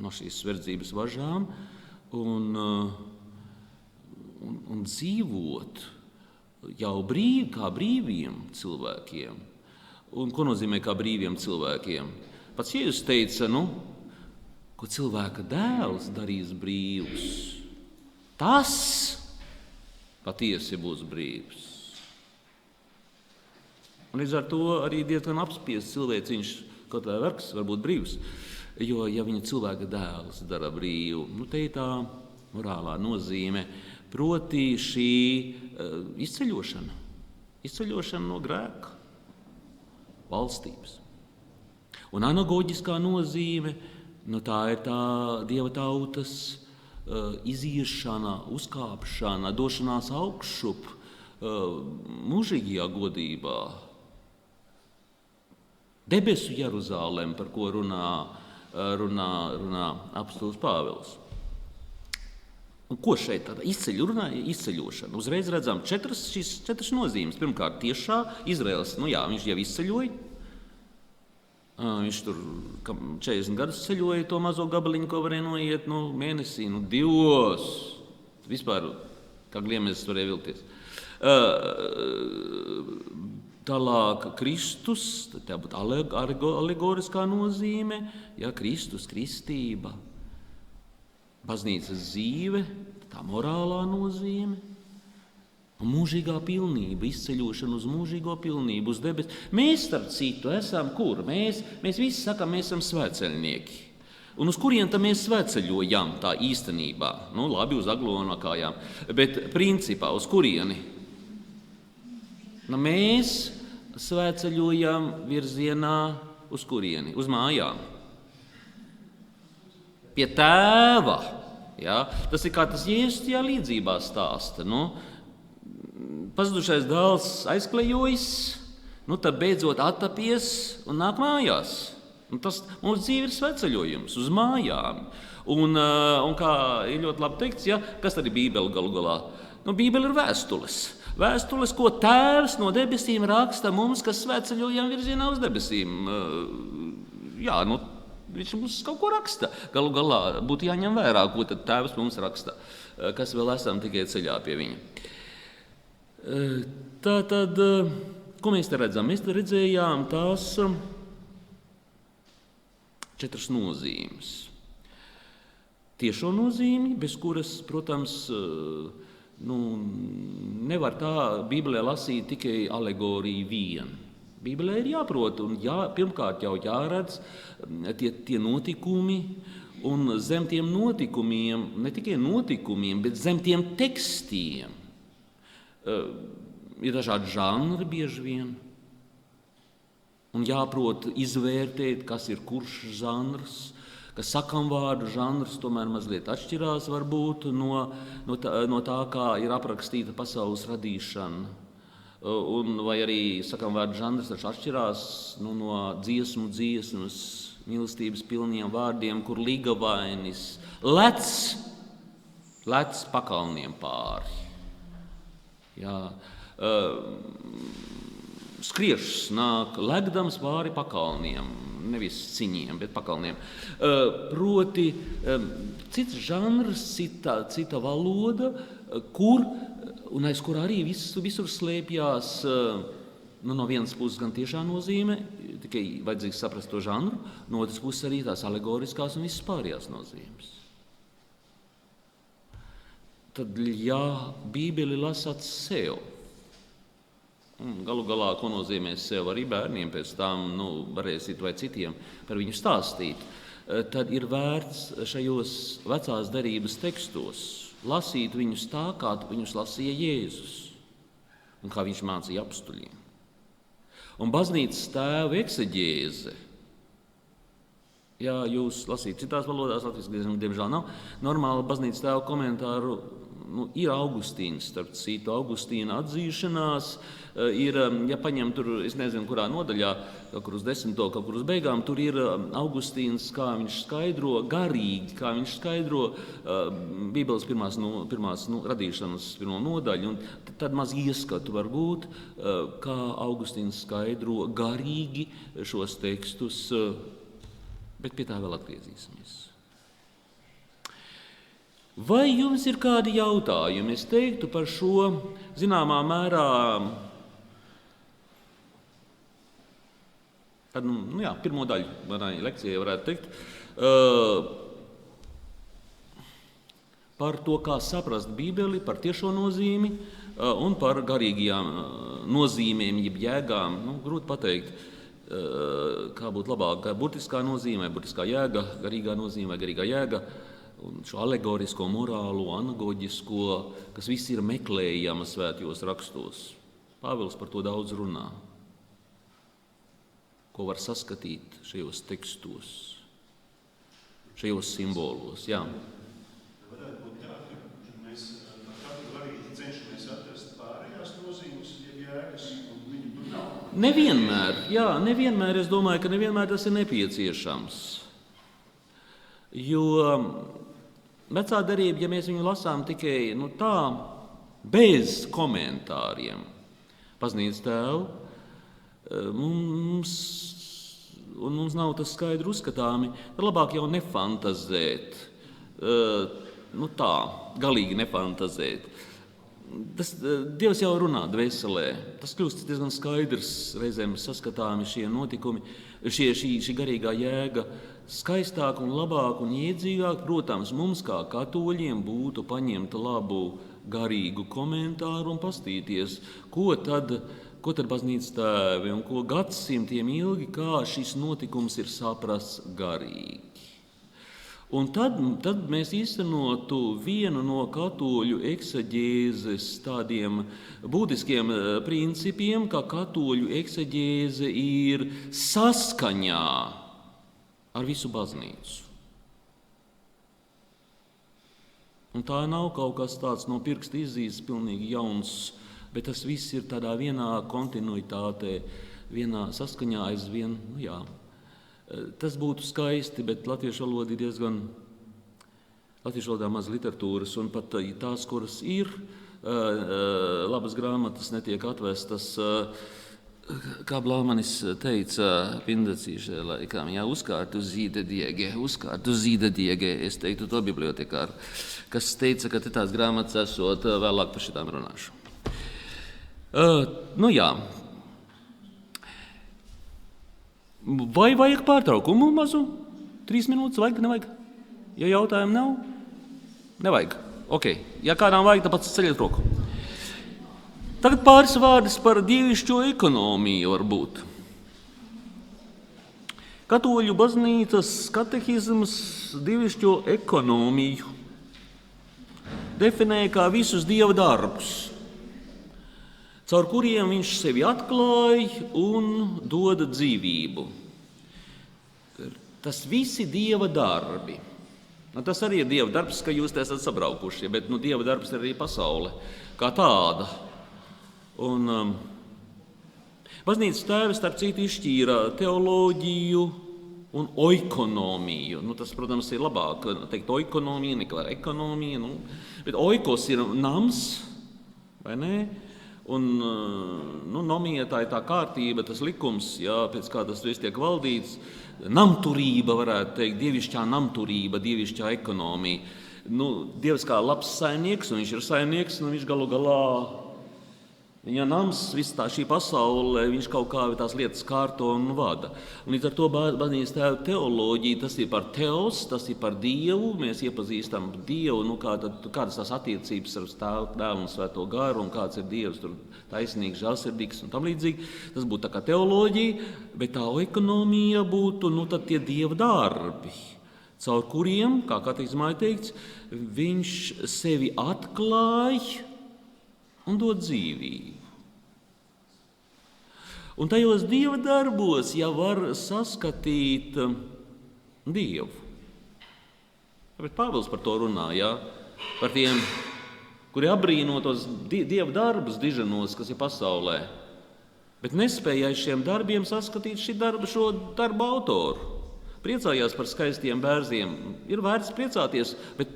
no šīs verdzības važām un dzīvot jau kā brīviem cilvēkiem. Un ko nozīmē kā brīviem cilvēkiem? Pats Jēzus teica, ko cilvēka dēls darīs brīvs, tas patiesi būs brīvs. Un līdz ar to arī diezgan apspiests cilvēciņš, kaut vai vergs, var būt brīvs. Jo, ja viņa cilvēka dēls dara brīvu, te ir tā morālā nozīme, proti šī izceļošana no grēka, valstības. Un anagoģiskā nozīme, tā ir tā Dieva tautas iziešana, uzkāpšana, došanās augšup mūžīgajā godībā. Debesu Jeruzalem, par ko runā apostols Pāvils. Un ko šeit runā izceļošana? Uzreiz redzam četras nozīmes. Pirmkārt, tiešā Izraels, viņš jau izceļoja. Viņš tur 40 gadus ceļoja to mazo gabaliņu, ko varēja noiet mēnesī, 2. Vispār, kā gliemezis varēja vilkties. Tālāk Kristus, tā būtu alegoriskā nozīme, Kristus, kristība, baznīcas dzīve, tā morālā nozīme. Un mūžīgā pilnība, izceļošana uz mūžīgo pilnību, uz debes. Mēs, starp citu, esam kur? Mēs visi sakam, mēs esam svētceļnieki. Un uz kurien tad mēs svētceļojam tā īstenībā? Labi, uz aglonakājām, bet principā uz kurieni? Mēs svētceļojam virzienā uz kurieni? Uz mājām. Pie tēva. Tas ir kā tas Jēzus tajā līdzībā stāsta. Pazudušais dēls aizklejojis, tad beidzot attapies un nāk mājās. Tas mūsu dzīve ir svētceļojums uz mājām. Un kā ir ļoti labi teikts, kas tad ir Bībele galu galā? Bībele ir vēstules. Vēstules, ko Tēvs no debesīm raksta mums, kas svētceļojam virzienā uz debesīm. Viņš mums kaut ko raksta. Galu galā būtu jāņem vērā, ko tad tēvs mums raksta, kas vēl esam tikai ceļā pie viņa. Tātad, ko mēs te redzam? Mēs te redzējām tās 4 nozīmes. Tiešo nozīmi, bez kuras, protams, nevar tā Bībelē lasīt tikai alegoriju vien. Bībelē ir jāprot un pirmkārt jau jāredz tie notikumi, un zem tiem notikumiem, ne tikai notikumiem, bet zem tiem tekstiem ir dažādi žanri bieži vien. Un jāprot izvērtēt, kas ir kurš žanrs, ka sakamvārdu žanrs tomēr mazliet atšķirās varbūt no tā, kā ir aprakstīta pasaules radīšana. Vai arī sakamvārdu žanrs atšķirās no dziesmas, mīlestības pilniem vārdiem, kur ligavainis lec pakalniem pāri. Jā. Skriešs nāk legdams pāri pakalniem, nevis ciņiem, bet pakalniem. Proti, cits žanrs, cita valoda, un aiz kur arī visur slēpjās no vienas puses gan tiešā nozīme, tikai vajadzīgs saprast to žanru, no otras puses arī tās alegoriskās un visas pārējās nozīmes. Tad, ja Bībeli lasāt sev, galu galā, ko nozīmē sev arī bērniem, pēc tam varēsit vai citiem par viņu stāstīt, tad ir vērts šajos vecās derības tekstos lasīt viņus tā, kā viņus lasīja Jēzus un kā viņš mācīja apstuļiem. Un baznīcas tēva ekseģēze, ja jūs lasīt citās valodās, latviski diemžēl nav, normāla baznīcas tēva komentāru ir Augustīns, starp citu, Augustīna atzīšanās ir, ja paņem tur, es nezinu, kurā nodaļā, kaut kur uz 10, kaut kur uz beigām, tur ir Augustīns, kā viņš skaidro garīgi, kā viņš skaidro Bībeles pirmās radīšanas pirmo nodaļu, un tad maz ieskatu var būt, kā Augustīns skaidro garīgi šos tekstus, bet pie tā vēl atgriezīsimies. Vai jums ir kādi jautājumi? Es teiktu par šo zināmā mērā pirmo daļu manai lekcijai varētu teikt, par to, kā saprast Bībeli, par tiešo nozīmi un par garīgajām nozīmēm, jeb jēgām. Grūti pateikt, kā būtu labāk, burtiskā nozīme, burtiskā jēga, garīgā nozīme vai garīgā jēga. Un šo alegorisko, morālo, anagoģisko, kas viss ir meklējama svētajos rakstos. Pāvils par to daudz runā. Ko var saskatīt šajos tekstos, šajos simbolos. Jā. Varētu būt tā, ka mēs ar katru garīgi cenšamies atrast pārējās nozīmes, jēgas, un viņu tur nav. Nevienmēr, es domāju, ka nevienmēr tas ir nepieciešams. Jo vecā derība, ja mēs viņu lasām tikai tā, bez komentāriem, baznīcas tēvu, mums nav tas skaidri uzskatāmi, tad labāk jau nefantazēt, tā, galīgi nefantazēt. Dievs jau runā dvēselē, tas kļūst diezgan skaidrs, reizēm saskatāmi šie notikumi, šī garīgā jēga, skaistāk un labāk un iedzīgāk, protams, mums kā katoļiem būtu paņemt labu garīgu komentāru un pastīties, ko tad baznīcas tēvi un ko gadsimtiem ilgi, kā šis notikums ir saprasts garīgi. Un tad mēs īstenotu vienu no katoļu ekseģēzes tādiem būtiskiem principiem, ka katoļu ekseģēze ir saskaņā ar visu baznīcu. Un tā nav kaut kas tāds no pirksta izzīves pilnīgi jauns, bet tas viss ir tādā vienā kontinuitātē, vienā saskaņā aizvien, Tas būtu skaisti, bet latviešu valoda ir diezgan, latviešu valodā maz literatūras, un pat tās, kuras ir, labas grāmatas netiek atvestas, kā Blaumanis teica Pindacīšajā laikā, jā, uzkārt uz zīda diegē, es teiktu to bibliotekāru, kas teica, ka te tās grāmatas esot, vēlāk par šitām runāšu. Nu jā. Vai vajag pārtraukumu mazu? 3 minūtes, vajag, nevajag? Ja jautājumu nav? Nevajag. Ok, ja kādām vajag, tāpēc ceļiet roku. Tagad pāris vārdus par dievišķo ekonomiju varbūt. Katoļu baznīcas katehisms dievišķo ekonomiju definē kā visus dieva darbus, caur kuriem viņš sevi atklāj un dod dzīvību. Tas visi dieva darbi. Tas arī ir dieva darbs, ka jūs te esat sabraukuši, bet dieva darbs ir arī pasaule kā tāda. Un baznīcas tēvi, starp citu, izšķīra teoloģiju un oikonomiju. Tas, protams, ir labāk teikt oikonomija nekā ekonomija. Bet oikos ir nams, vai ne? Un nomija tā ir tā kārtība, tas likums, jā, pēc kā tas viss tiek valdīts. Namturība, varētu teikt, dievišķā namturība, dievišķā ekonomija. Dievs kā labs saimnieks, un viņš ir saimnieks, un viņš galu galā, viņa nams, viss tā šī pasaule, viņš kaut kā tās lietas kārto un vada. Un līdz ar to baznīcas tēva teoloģija, tas ir par teos, tas ir par Dievu, mēs iepazīstam Dievu, kādas tās attiecības ar Tēvu, Dēlu un Svēto garu, un kāds ir Dievs, tur taisnīgs, žēlsirdīgs un tam līdzīgi. Tas būtu tā kā teoloģija, bet tā ekonomija būtu, tad tie Dieva darbi, caur kuriem, kā katehismā ir teikts, viņš sevi atklāj un dod dzīvību. Un tajos dieva darbos jau var saskatīt Dievu. Bet Pāvils par to runā, jā? Par tiem, kuri abrīno tos dieva darbus diženos, kas ir pasaulē, bet nespēja aiz šiem darbiem saskatīt šo darbu autoru. Priecājās par skaistiem bērziem. Ir vērts priecāties, bet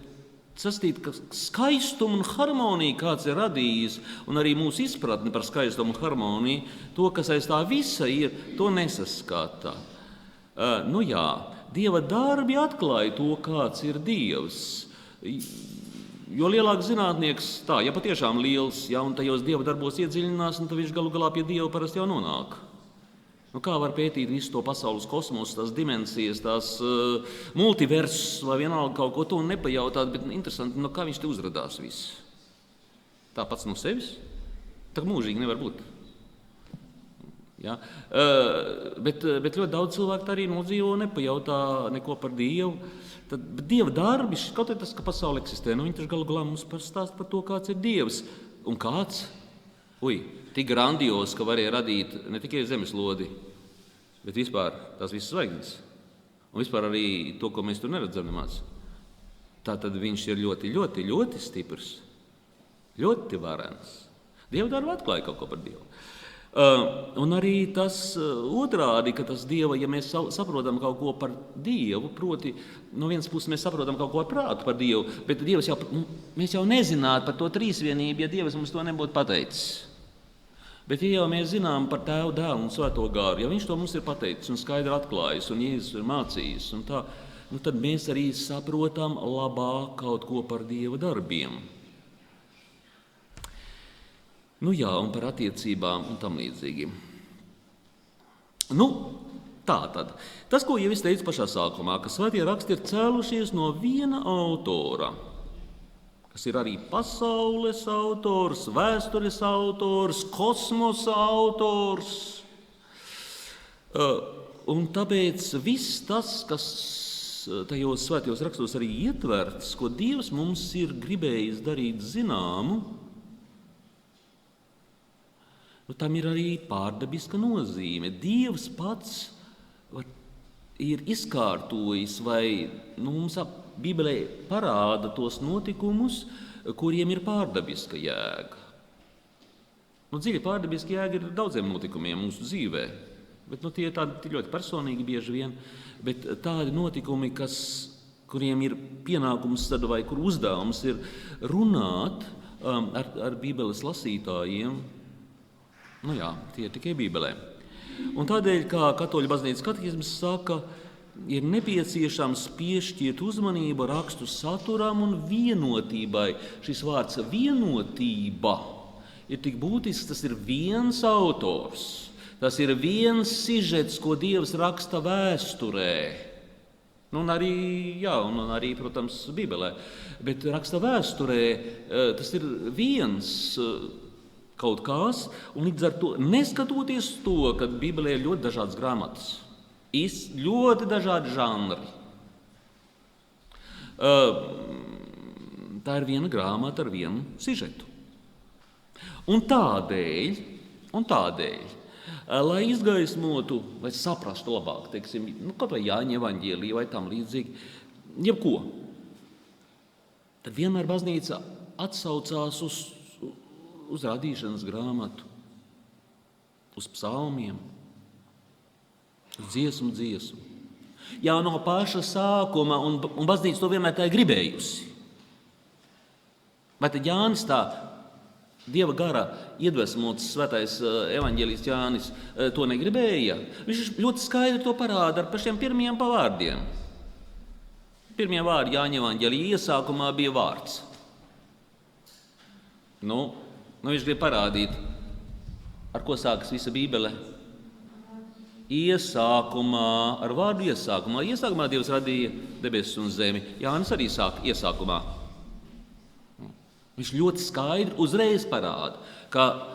sastīt, ka skaistumu un harmoniju kāds ir radījis, un arī mūsu izpratni par skaistumu un harmoniju, to, kas aiz tā visa ir, to nesaskata. Jā, Dieva darbi atklāja to, kāds ir Dievs. Jo lielāks zinātnieks, ja patiešām liels, un tajos Dieva darbos iedziļinās, tad viņš galu galā pie Dieva parasti jau nonāk. Kā var pētīt visu to pasaules kosmosu, tās dimensijas, tās multiversus vai vienalga kaut ko to nepajautāt, bet interesanti, kā viņš te uzradās viss. Tā pats no sevis? Tā mūžīgi nevar būt. Ja? Bet ļoti daudz cilvēku arī nodzīvo, nepajautā neko par Dievu. Bet Dieva darbi, kaut arī tas, ka pasaule eksistē, viņi taču galu galā mums stāst par to, kāds ir Dievs. Un kāds? Tik grandios, ka varēja radīt ne tikai zemeslodi, bet vispār tās visas zvaigznes. Un vispār arī to, ko mēs tur neredzam nemaz. Tātad viņš ir ļoti, ļoti, ļoti stiprs, ļoti varens. Dieva darbi atklāja kaut ko par Dievu. Un arī tas otrādi, ka tas Dieva, ja mēs saprotam kaut ko par Dievu, proti, no vienas puses mēs saprotam kaut ko ar prātu par Dievu, bet Dievs mēs jau nezinātu par to trīsvienību, ja Dievs mums to nebūtu pateicis. Bet ja jau mēs zinām par Tēvu, Dēlu un Svēto garu, ja viņš to mums ir pateicis un skaidri atklājis un Jēzus ir mācījis, un tā, tad mēs arī saprotam labāk kaut ko par Dieva darbiem. Un par attiecībām un tam līdzīgi. Tā tad. Tas, ko jau es teicu pašā sākumā, ka svētie raksti ir cēlušies no viena autora, kas ir arī pasaules autors, vēstures autors, kosmosa autors. Un tāpēc viss tas, kas tajos svētajos rakstos arī ietverts, ko Dievs mums ir gribējis darīt zināmu, tam ir arī pārdabiska nozīme. Dievs pats ir izkārtojis vai mums Bībelē parāda tos notikumus, kuriem ir pārdabiska jēga. Dziļa pārdabiska jēga ir daudziem notikumiem mūsu dzīvē, bet tie ir tādi ļoti personīgi bieži vien, bet tādi notikumi, kuriem ir pienākums vai kur uzdevums ir runāt ar Bībeles lasītājiem Nu jā, tie ir tikai Bībelē. Un tādēļ, kā Katoļu baznīcas katehisms saka, ir nepieciešams piešķirt uzmanību rakstu saturam un vienotībai. Šis vārds vienotība ir tik būtisks, tas ir viens autors, tas ir viens sižets, ko Dievs raksta vēsturē. Un arī, protams, Bībelē. Bet raksta vēsturē tas ir viens kaut kas, un līdz ar to, neskatoties to, ka Bībelē ir ļoti dažādas grāmatas, ļoti dažādi žanri. Tā ir viena grāmata ar vienu sižetu. Un tādēļ, lai izgaismotu vai saprastu labāk, teiksim, kaut vai Jāņa evaņģēliju vai tam līdzīgi, jebko, tad vienmēr baznīca atsaucās uz radīšanas grāmatu, uz psalmiem, uz dziesmu. Jā, no paša sākuma, un baznīca to vienmēr tā ir gribējusi. Vai tad Jānis tā, Dieva gara iedvesmots svētais evaņģēlists Jānis, to negribēja? Viņš ļoti skaidri to parāda ar pašiem pirmajiem pavārdiem. Pirmie vārdi Jāņa evaņģēlijā iesākumā bija vārds. Viņš grib parādīt, ar ko sākas visa Bībele. Iesākumā, ar vārdu iesākumā. Iesākumā Dievs radīja debesis un zemi. Jānis arī sāk iesākumā. Viņš ļoti skaidri uzreiz parāda, ka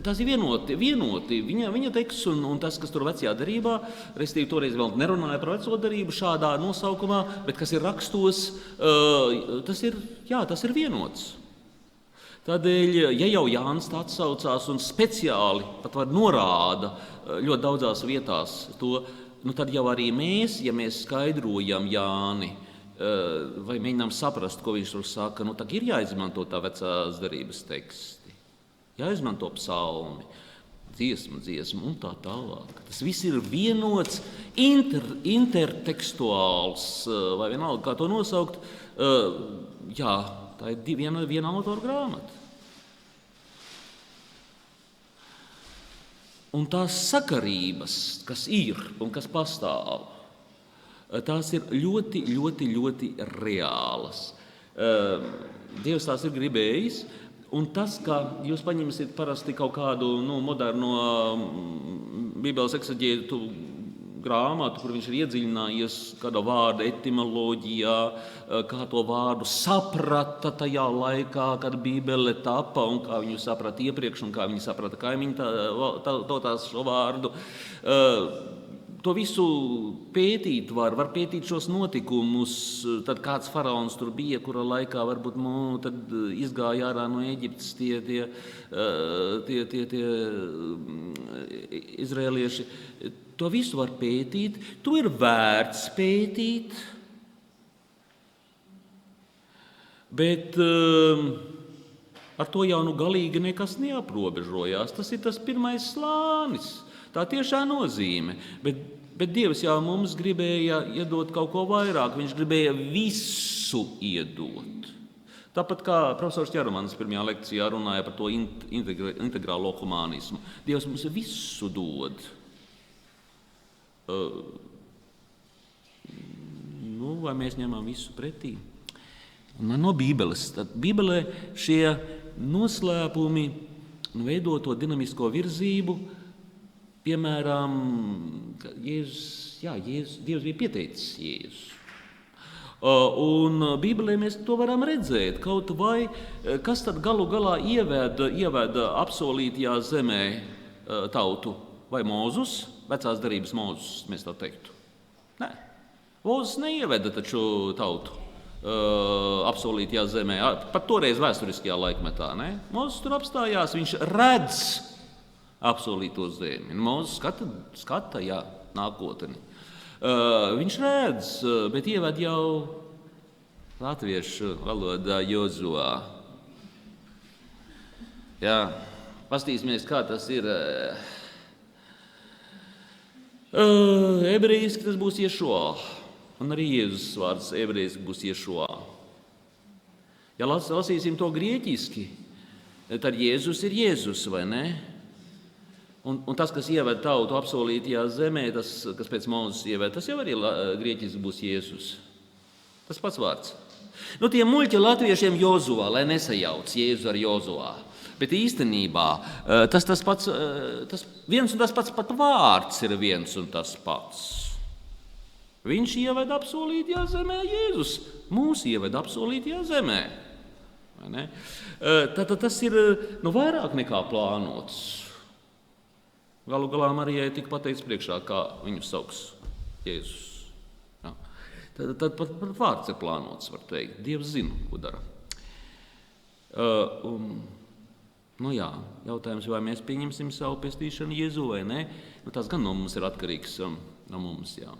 tas ir vienoti viņa teksts un tas, kas tur vecajā darībā, respektīvi toreiz vēl nerunāja par veco darību šādā nosaukumā, bet kas ir rakstos, tas ir vienots. Tādēļ, ja jau Jānis tā atsaucās un speciāli pat var norāda ļoti daudzās vietās to, tad jau arī mēs, ja mēs skaidrojam Jāni, vai mēģinām saprast, ko viņš tur saka, tad ir jāizmanto tā vecās darības teksti, jāizmanto psalmi, dziesmu un tā tālāk. Tas viss ir vienots, intertekstuāls, vai vienalga, kā to nosaukt, tā ir viena autora grāmata. Un tās sakarības, kas ir un kas pastāv, tās ir ļoti, ļoti, ļoti reālas. Dievs tās ir gribējis, un tas, ka jūs paņemsiet parasti kaut kādu moderno Bībeles ekseģētu grāmatu, kur viņš ir iedziļinājies kādā vārda etimoloģijā, kā to vārdu saprata tajā laikā, kad Bībele tapa, un kā viņu saprata iepriekš, un kā viņi saprata kaimiņu tautās šo vārdu. To visu pētīt var pētīt šos notikumus, tad kāds faraons tur bija, kura laikā varbūt tad izgāja ārā no Ēģiptes tie izraēlieši. To visu var pētīt, to ir vērts pētīt, bet ar to jau galīgi nekas neaprobežojās. Tas ir tas pirmais slānis, tā tiešā nozīme, bet Dievs jau mums gribēja iedot kaut ko vairāk, viņš gribēja visu iedot. Tāpat kā profesors Ķermanis pirmajā lekcijā runāja par to integrālo humānismu. Dievs mums visu dod. Vai mēs ņemam visu pretī? No Bībeles. Tad Bībelē šie noslēpumi veido to dinamisko virzību, piemēram, Dievs bija pieteicis Jēzu. Un Bībelē mēs to varam redzēt, kaut vai kas tad galu galā ieveda apsolītajā zemē tautu, vai Mūzus, vecās darības Mūzus, mēs tā teiktu. Nē, Mūzus neieveda taču tautu apsolītajā zemē, pat toreiz vēsturiskajā laikmetā. Ne? Mūzus tur apstājās, viņš redz apsolīto zemi. Mūzus skata nākotni. Viņš redz, bet ieved jau latviešu valodā Jozuā. Pastīsimies, kā tas ir. Ebrejiski tas būs Ješuā, un arī Jēzus vārds ebrejiski būs Ješuā. Ja lasīsim to grieķiski, tad Jēzus ir Jēzus, vai ne? Un tas, kas ieved tautu apsolītajā zemē, tas, kas pēc Mūzes ieved, tas jau arī grieķiski būs Jēzus. Tas pats vārds. Nu, tie muļķi latviešiem Jozuvā, lai nesajauc Jēzu ar Jozuvā. Bet īstenībā tas pats, viens un tas pats pat vārds ir viens un tas pats. Viņš ieved apsolītajā zemē, Jēzus mūs ieved apsolītajā zemē. Vai ne? Tad tas ir vairāk nekā plānots. Galu galā Marijai tika pateikts priekšā, kā viņu sauks Jēzus. Ja. Tad pat vārds ir plānots, var teikt. Dievs zina, ko dara. Jautājums, vai mēs pieņemsim savu pestīšanu Jēzu vai ne? Tas gan no mums ir atkarīgs no mums, jā.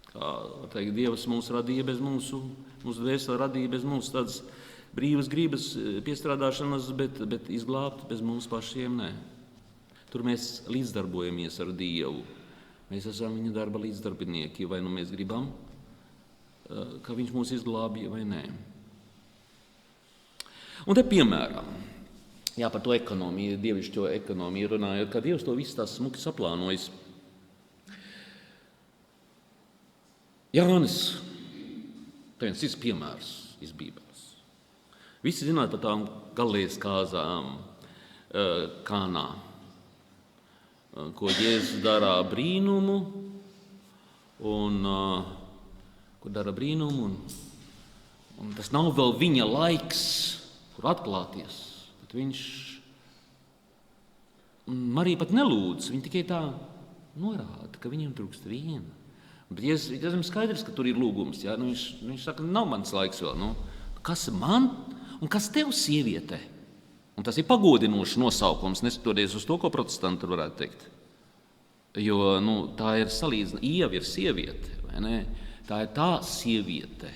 Kā teikt, Dievs mūs radīja bez mūsu dvēseli radīja bez mūsu tādas brīvas gribas piestrādāšanas, bet izglābt bez mums pašiem, ne. Tur mēs līdzdarbojamies ar Dievu. Mēs esam viņa darba līdzdarbinieki, vai nu mēs gribam, ka viņš mūs izglābja vai nē. Un te piemēram, par to ekonomiju, dievišķo ekonomiju runājot, kā Dievs to visu tās smuki saplānojis. Jānis, tā viens cits piemērs iz Bībeles. Visi zināt par tām Galilejas kāzām Kānā, ko Jēzus dara brīnumu, un tas nav vēl viņa laiks, kur atklāties, bet viņš Marija pat nelūdz, viņa tikai tā norāda, ka viņam trūkst viena. Bet Jēzus skaidrs, ka tur ir lūgums, ja? Viņš saka, nav mans laiks vēl, kas man un kas tev, sieviete? Un tas ir pagodinošs nosaukums, neskatoties uz to, ko protestanti varētu teikt. Jo tā ir salīdzina, Ieva ir sieviete, vai ne? Tā ir tā sieviete,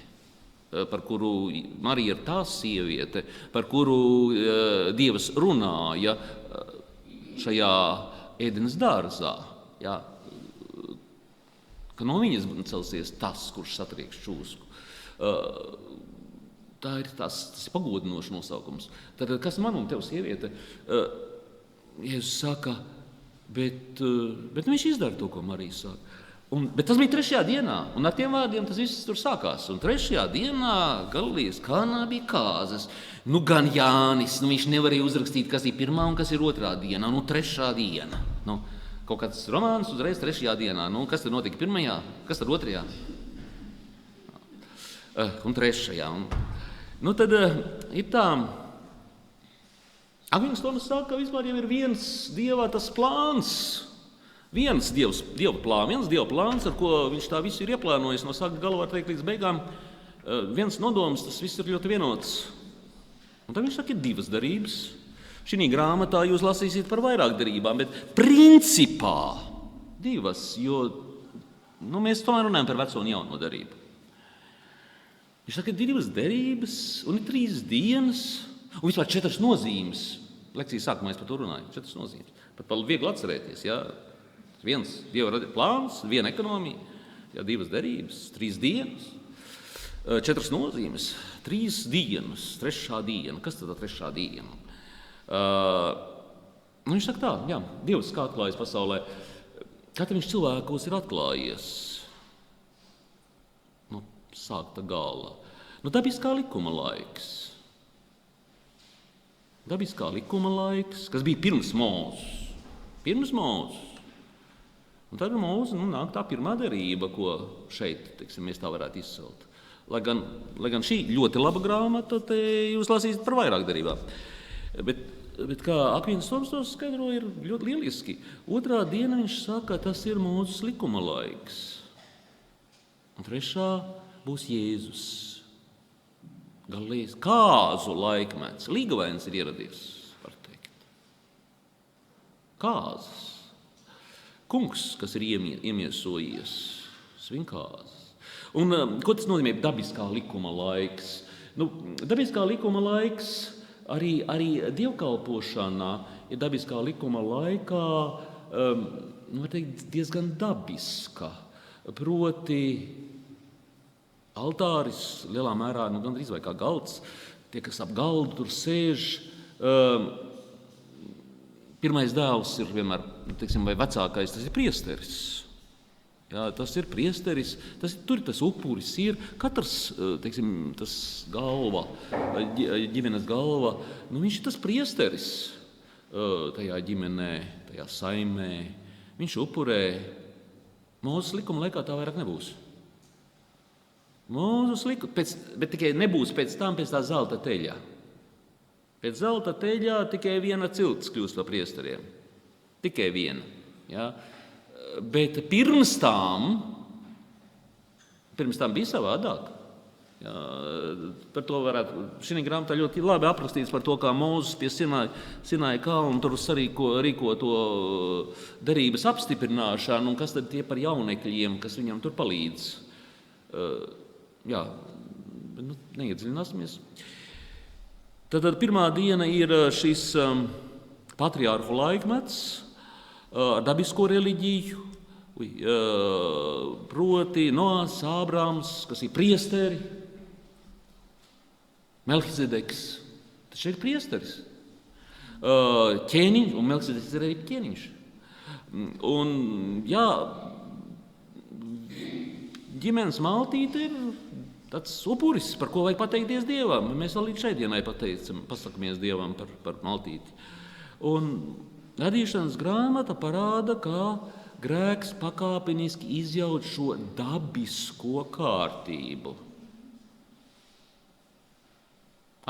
par kuru Marija ir tā sieviete, par kuru Dievs runāja šajā ēdenes dārzā. Ja? Ka no viņas celsies tas, kurš satrieks čūsku. Tas ir pagodinošs nosaukums. Tad, kas man un tev, sieviete, Jēzus saka, bet viņš izdara to, ko Marija saka. Bet tas bija 3. dienā, un ar tiem vārdiem tas viss tur sākās. Un 3. dienā Galilejas Kānā bija kāzas. Gan Jānis, viņš nevarēja uzrakstīt, kas ir 1. un kas ir 2. dienā, 3. diena. Kaut kāds romāns uzreiz 3. dienā. Kas tad notika 1. Kas tad 2. Un 3. Tad ir tā, Agnes Tomas saka, ka vispār jau ir viens Dieva tas plāns, viens Dieva plāns, ar ko viņš tā visu ir ieplānojis no sākuma gala, var teikt, līdz beigām. Viens nodoms, tas viss ir ļoti vienots. Un tad viņš saka, ir 2 derības. Šī grāmatā jūs lasīsiet par vairāk derībām, bet principā 2, jo mēs tomēr runājam par veco un jauno derību. Viņš saka, ir 2 derības un ir 3 dienas un vispār 4 nozīmes. Lekcijas sākumā es par to runāju. 4 nozīmes. Pat viegli atcerēties. Ja? 1 Dieva plāns, 1 ekonomija, 2 derības, 3 dienas, 4 nozīmes, 3 dienas, 3. diena. Kas tad 3. diena? Viņš saka tā, Dievs kā atklājas pasaulē, kad viņš cilvēkos ir atklājies. Sākta gala. Dabiskā likuma laiks. Dabiskā likuma laiks, kas bija pirms Mūzes. Un tad Mūzes nāk tā 1. derība, ko šeit, mēs tā varētu izcelt. Lai gan šī ļoti laba grāmata, te jūs lasīsiet par vairāk derībām. Bet kā Akvīns Toms to skaidro, ir ļoti lieliski. 2. diena viņš saka, tas ir Mūzes likuma laiks. Un 3. būs Jēzus. Galilejas kāzu laikmets. Līgavains ir ieradies, var teikt. Kāzas. Kungs, kas ir iemiesojies, svin kāzas. Un ko tas nozīmē dabiskā likuma laiks? Dabiskā likuma laiks arī dievkalpošanā ir dabiskā likuma laikā, var teikt, diezgan dabiska. Proti, altāris lielā mērā, gandrīz vai kā galds, tie, kas ap galdu tur sēž, Pirmais dēls ir vienmēr, teiksim, vai vecākais, tas ir priesteris. Jā, tas ir priesteris, tur tas upuris ir, katrs, teiksim, tas galva, ģimenes galva, viņš ir tas priesteris tajā ģimenē, tajā saimē. Viņš upurē. Mūzes likuma laikā tā vairāk nebūs. Bet tikai nebūs pēc tā zelta teļā. Pēc zelta teļā tikai viena cilts kļūst par priesteriem. Tikai viena. Ja? Bet pirms tam bija savādāk. Ja, par to varētu, šī grāmatā ļoti labi aprakstīts par to, kā Mūzes pie Sinaja kalna tur rīko to derības apstiprināšanu, un kas tad tie par jaunekļiem, kas viņam tur palīdz. Jā, neiedziļināsimies. Tad pirmā diena ir šis patriārhu laikmets ar dabisko reliģiju, proti Noās, Ābrams, kas ir priesteri, Melhizedeks, tas ir priesteris, ķēniņš, un Melhizedeks ir arī ķēniņš. Un, jā, ģimenes maltīte ir tāds upuris, par ko vajag pateikties Dievam. Mēs vēl līdz šai dienai pasakamies Dievam par maltīti. Un radīšanas grāmata parāda, kā grēks pakāpeniski izjauc šo dabisko kārtību.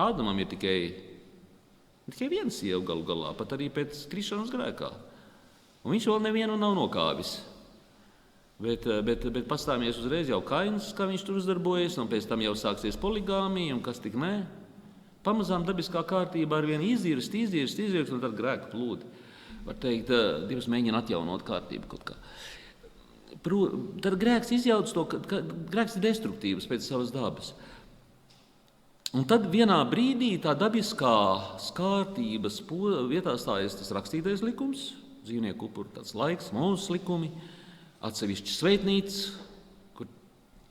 Ādamam ir tikai viena sieva galu galā, pat arī pēc krišanas grēkā. Un viņš vēl nevienu nav nokāvis. Bet pastāmies uzreiz jau Kains, kā viņš tur uzdarbojas, un pēc tam jau sāksies poligāmija, un kas tik nē. Pamazām dabiskā kārtība ar vienu izirst, un tad grēka plūdi. Var teikt, Dievs mēģina atjaunot kārtību kaut kā. Tad grēks izjauc to, ka grēks ir destruktīvs pēc savas dabas. Un tad vienā brīdī tā dabiskās kārtības vietā stājas tas rakstītais likums, dzīvnieku upuru tāds laiks, Mūzes likumi, atsevišķi svētnīca, kur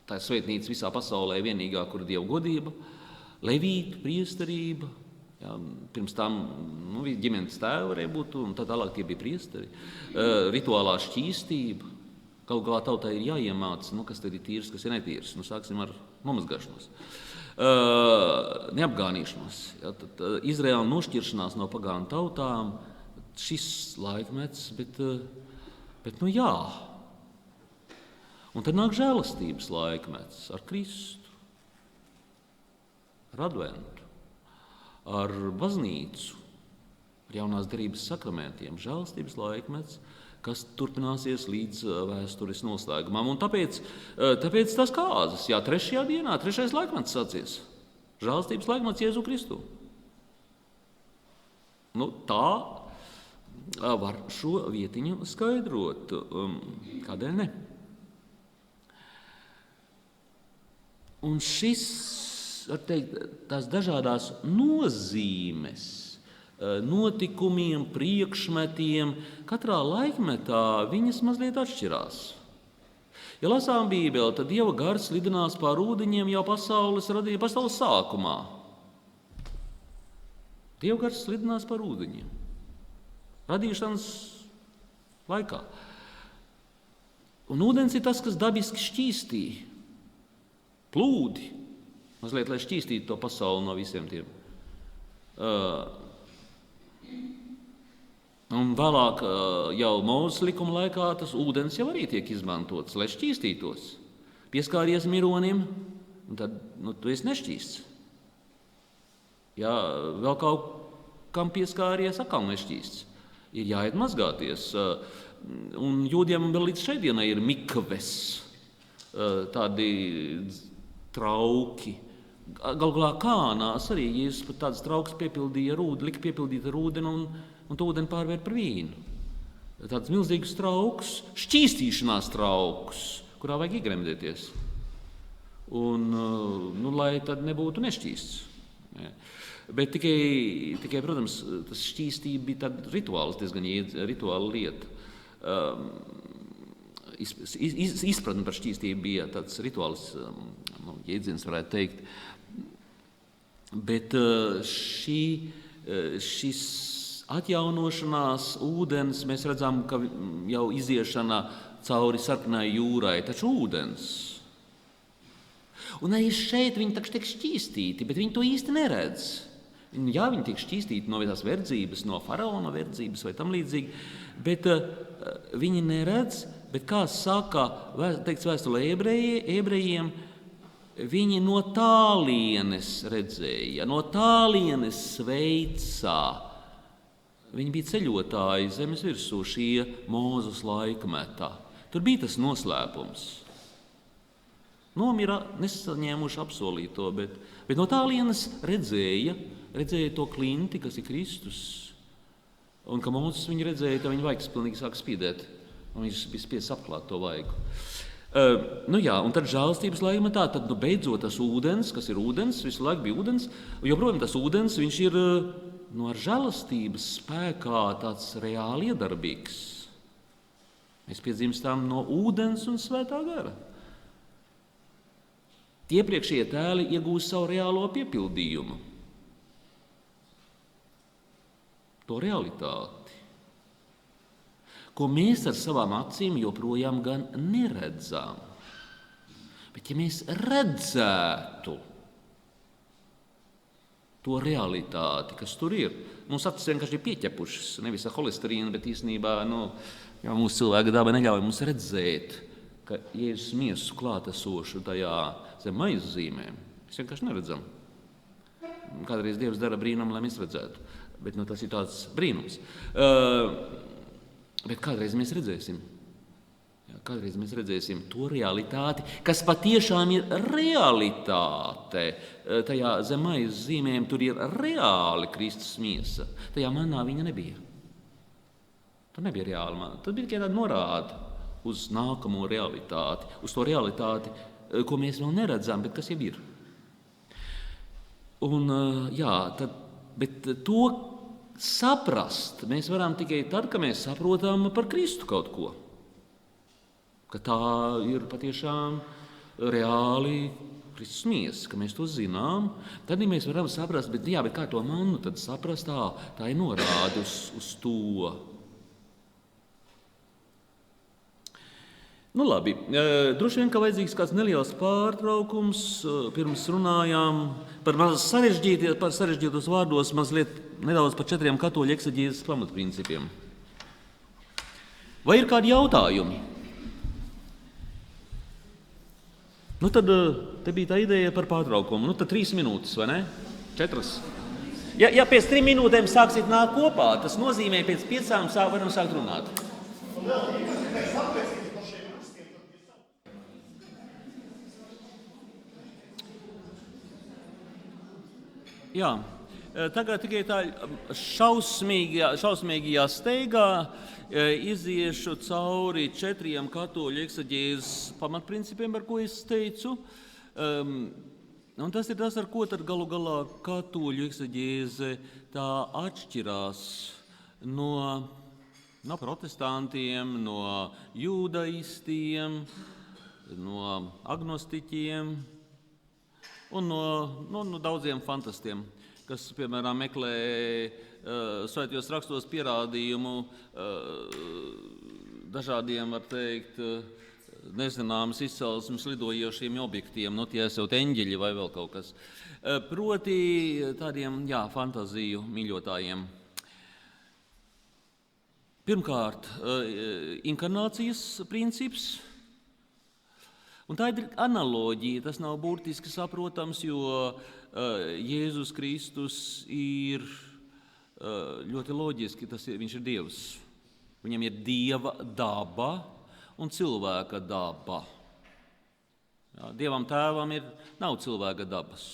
tā ir svētnīca visā pasaulē vienīgā, kur ir Dieva godība, levītu, priesterība, jā, pirms tam ģimenes tēvi varēja būt, un tad tālāk tie bija priesteri, rituālā šķīstība, galu galā tautai ir jāiemāc, kas tad ir tīrs, kas ir netīrs, sāksim ar nomazgāšanos. Neapgānīšanos, ja, tad Izraēla nošķiršanās no pagānu tautām, šis laikmets, bet jā. Un tad nāk žēlastības laikmets ar Kristu, ar adventu, ar baznīcu, ar jaunās derības sakramentiem, žēlastības laikmets, kas turpināsies līdz vēstures noslēgumam. Un tāpēc tas kāzas, jā, 3. dienā, 3. laikmets sācies. Žēlastības laikmets Jēzu Kristu. Tā var šo vietiņu skaidrot. Kādēļ ne? Un šis, var teikt, tās dažādās nozīmes, notikumiem, priekšmetiem, katrā laikmetā viņas mazliet atšķirās. Ja lasām Bībeli, tad Dieva gars lidinās pār ūdeņiem jau pasaules sākumā. Dieva gars lidinās pār ūdeņiem. Radīšanas laikā. Un ūdens ir tas, kas dabiski šķīstī. Plūdi. Mazliet, lai šķīstītu to pasauli no visiem tiem. Un vēlāk jau Mūzes likuma laikā tas ūdens jau arī tiek izmantots, lai šķīstītos. Pieskāries mironim, un tad tu esi nešķīsts. Ja vēl kaut kam pieskāries, atkal nešķīsts. Ir jāiet mazgāties. Un jūdiem vēl līdz šai dienai ir mikves, tādi trauki. Galu galā Kānās arī Jēzus pat tādas trauks piepildīja ar ūdeni, lika piepildīt ar ūdeni un to ūdeni pārvērt par vīnu. Tāds milzīgs trauks, šķīstīšanās trauks, kurā vajag iegremdēties. Un, lai tad nebūtu nešķīsts. Bet tikai, protams, tas šķīstība bija tāda rituāls, diezgan rituāla lieta. Izpratne par šķīstību bija tāds rituāls, jēdziens varētu teikt. Bet šī šis atjaunošanās ūdens, mēs redzam, ka jau iziešana cauri sarkanai jūrai, taču ūdens. Un arī šeit viņi taču tiek šķīstīti, bet viņi to īsti neredz. Jā, viņi tiek šķīstīti no tās verdzības, no faraona verdzības vai tam līdzīgi, bet viņi neredz, bet kā saka, teikts vēstulē ebrejiem, viņi no tālienes redzēja, no tālienes sveicā. Viņi bija ceļotāji zemes virsū šie Mūzes laikmetā. Tur bija tas noslēpums. Nomira nesaņēmuši apsolīto, bet no tālienes redzēja to klinti, kas ir Kristus. Un ka Mūzes viņu redzēja, ka viņa vaigs pilnīgi sāk spīdēt. Un viņš bija spiests apklāt to vaigu. Un tad žēlstības laikmetā, tad beidzot tas ūdens, kas ir ūdens, visu laiku bija ūdens, un joprojām tas ūdens, viņš ir ar žēlastības spēkā tāds reāli iedarbīgs. Mēs piedzimstām no ūdens un svētā gara. Tie iepriekšējie tēli iegūst savu reālo piepildījumu. To realitāti, ko mēs ar savām acīm joprojām gan neredzam. Bet ja mēs redzētu to realitāti, kas tur ir, mums acis vienkārši ir pieķepušas, nevis ar holesterīnu, bet īstenībā mūsu cilvēka daba neļauj mums redzēt, ka Jēzus miesu klātesošu tajā zem maizes zīmēm. Mēs vienkārši neredzam. Kādreiz Dievs dara brīnumu, lai mēs redzētu, bet tas ir tāds brīnums. Bet kādreiz mēs redzēsim. Kādreiz mēs redzēsim to realitāti, kas patiešām ir realitāte. Tajā zem maizes zīmēm tur ir reāli Kristus miesa. Tajā manā viņa nebija. Tur nebija reāli manā. Tur bija tikai tāda norāde uz nākamo realitāti, uz to realitāti, ko mēs vēl neredzam, bet kas jau ir. Bet to saprast mēs varam tikai tad, kad mēs saprotam par Kristu kaut ko. Ka tā ir patiešām reāli Kristus miesa, ka mēs to zinām, tad mēs varam saprast, bet kā to mannu tad saprast, tā ir norāde uz to. Labi, droši vien, ka vajadzīgs kāds neliels pārtraukums, pirms runājām par sarežģītos vārdos, mazliet nedaudz par 4 katoļu ekseģēzes pamatprincipiem. Vai ir kādi jautājumi? Tad te bija tā ideja par pārtraukumu. Tad 3 minūtes, vai ne? 4. Ja pēc 3 minūtēm sāksit nākt kopā, tas nozīmē, pēc 5 varam sākt runāt. Jā, tagad tikai tā šausmīgajā steigā iziešu cauri 4 katoļu ekseģēzes pamatprincipiem, par ko es teicu. Un tas ir tas, ar ko tad galu galā katoļu ekseģēze tā atšķirās no protestantiem, no jūdaistiem, no agnostiķiem un no daudziem fantastiem, kas, piemēram, meklē svētajos rakstos pierādījumu dažādiem, var teikt, nezināmas izcelsmes lidojošiem objektiem, tie esot eņģeļi vai vēl kaut kas. Proti tādiem, fantaziju mīļotājiem. Pirmkārt, inkarnācijas princips. Un tā ir analoģija, tas nav burtiski saprotams, jo Jēzus Kristus ir ļoti loģiski, viņš ir Dievs. Viņam ir Dieva daba un cilvēka daba. Dievam tēvam nav cilvēka dabas.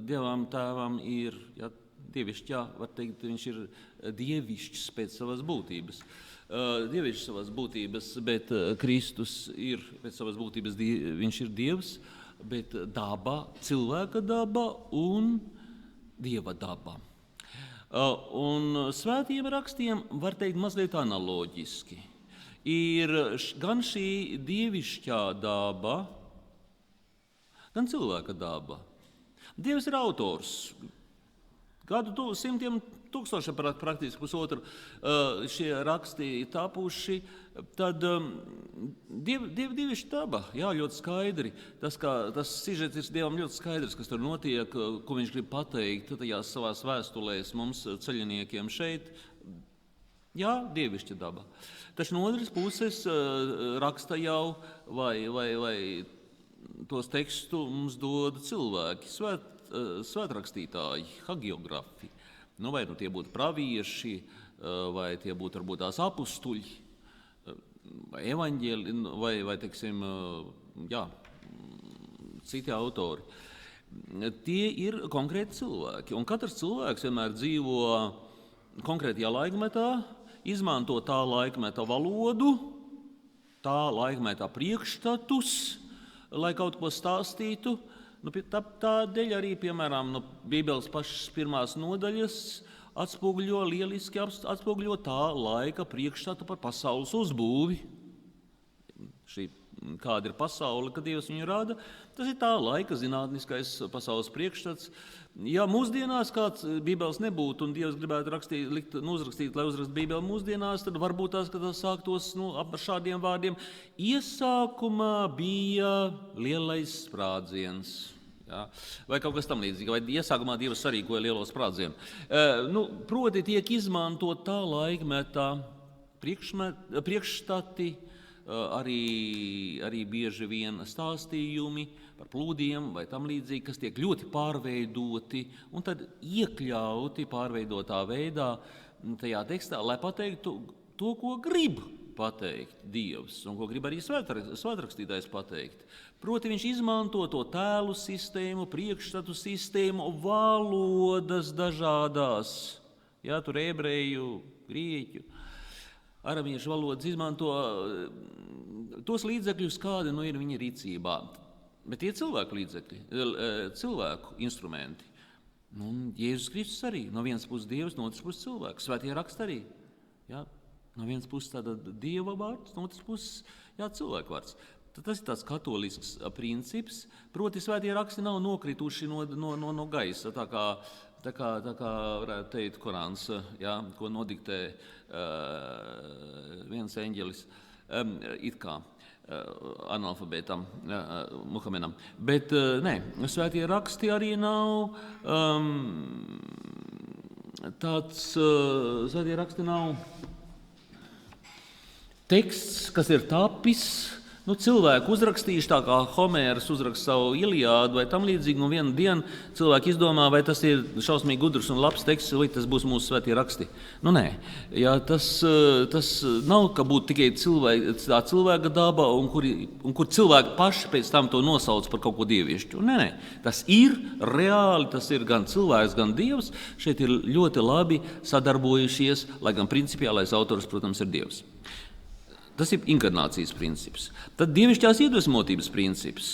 Dievam tēvam ir dievišķā, var teikt, viņš ir dievišķs pēc savas būtības. Dievišķs savas būtības, bet Kristus ir pēc savas būtības, viņš ir Dievs, bet daba, cilvēka daba un Dieva daba. Un svētiem rakstiem var teikt mazliet analoģiski. Ir gan šī dievišķā daba, gan cilvēka daba. Dievs ir autors. gadu simtiem tūkstošiem, praktiski pusotru, šie raksti tapuši, tad dievišķa daba, jā, ļoti skaidri. Tas sižets ir Dievam ļoti skaidrs, kas tur notiek, ko viņš grib pateikt tajās savās vēstulēs mums ceļiniekiem šeit. Jā, dievišķa daba. Taču no otras puses raksta jau vai tos tekstu mums dod cilvēki, svētrakstītāji, hagiografi. Vai tie būtu pravieši, vai tie būtu varbūt tās apustuļi, vai evaņģēli, vai teiksim, jā, citi autori. Tie ir konkrēti cilvēki, un katrs cilvēks vienmēr dzīvo konkrētajā laikmetā, izmanto tā laikmeta valodu, tā laikmeta priekšstatus, lai kaut ko stāstītu. Tādēļ arī, piemēram, Bībeles pašas pirmās nodaļas lieliski atspoguļo tā laika priekšstatu par pasaules uzbūvi. Kāda ir pasaule, kad Dievs viņu rada, tas ir tā laika zinātniskais pasaules priekšstats. Ja mūsdienās kāds Bībeles nebūtu un Dievs gribētu uzrakstīt, lai uzrakst Bībeli mūsdienās, tad varbūt tas sāktos ar šādiem vārdiem. Iesākumā bija lielais sprādziens. Ja? Vai kaut kas tam līdzīgi, vai iesākumā Dievs sarīkoja lielo sprādzienu. Proti tiek izmantot tā laikmetā priekšstati, arī bieži vien stāstījumi par plūdiem vai tam līdzīgi, kas tiek ļoti pārveidoti un tad iekļauti pārveidotā veidā tajā tekstā, lai pateiktu to, ko grib pateikt Dievs un ko grib arī svētrakstītājs pateikt. Proti viņš izmanto to tēlu sistēmu, priekšstatu sistēmu, valodas dažādās, jā, tur ebreju, grieķu, aramiešu valodas izmanto tos līdzekļus, kādi ir viņa rīcībā. Bet tie cilvēku līdzekļi, cilvēku instrumenti. Jēzus Kristus arī, no vienas puses Dievs, no otras puses cilvēks. Svētie raksti arī. Jā, no vienas puses tāda Dieva vārds, no otras puses cilvēku vārds. Tas ir tāds katolisks princips, proti svētie raksti nav nokrituši no gaisa, tā kā varētu teikt Korāns, jā, ko nodiktē viens eņģelis, it kā analfabētam Muhamedam. Bet nē, svētie raksti arī nav svētie raksti nav teksts, kas ir tapis, cilvēku uzrakstījuši, tā kā Homērs uzraksta savu Iliādu vai tam līdzīgi, un vienu dienu cilvēki izdomā, vai tas ir šausmīgi gudrs un labs teksts, vai tas būs mūsu svētie raksti. Nē, jā, tas nav, ka būtu tikai cilvēka daba, un kur cilvēki paši pēc tam to nosauc par kaut ko dievišķu. Nē, tas ir reāli, tas ir gan cilvēks, gan Dievs. Šeit ir ļoti labi sadarbojušies, lai gan principiālais autors, protams, ir Dievs. Tas ir inkarnācijas princips. Tad dievišķās iedvesmotības princips,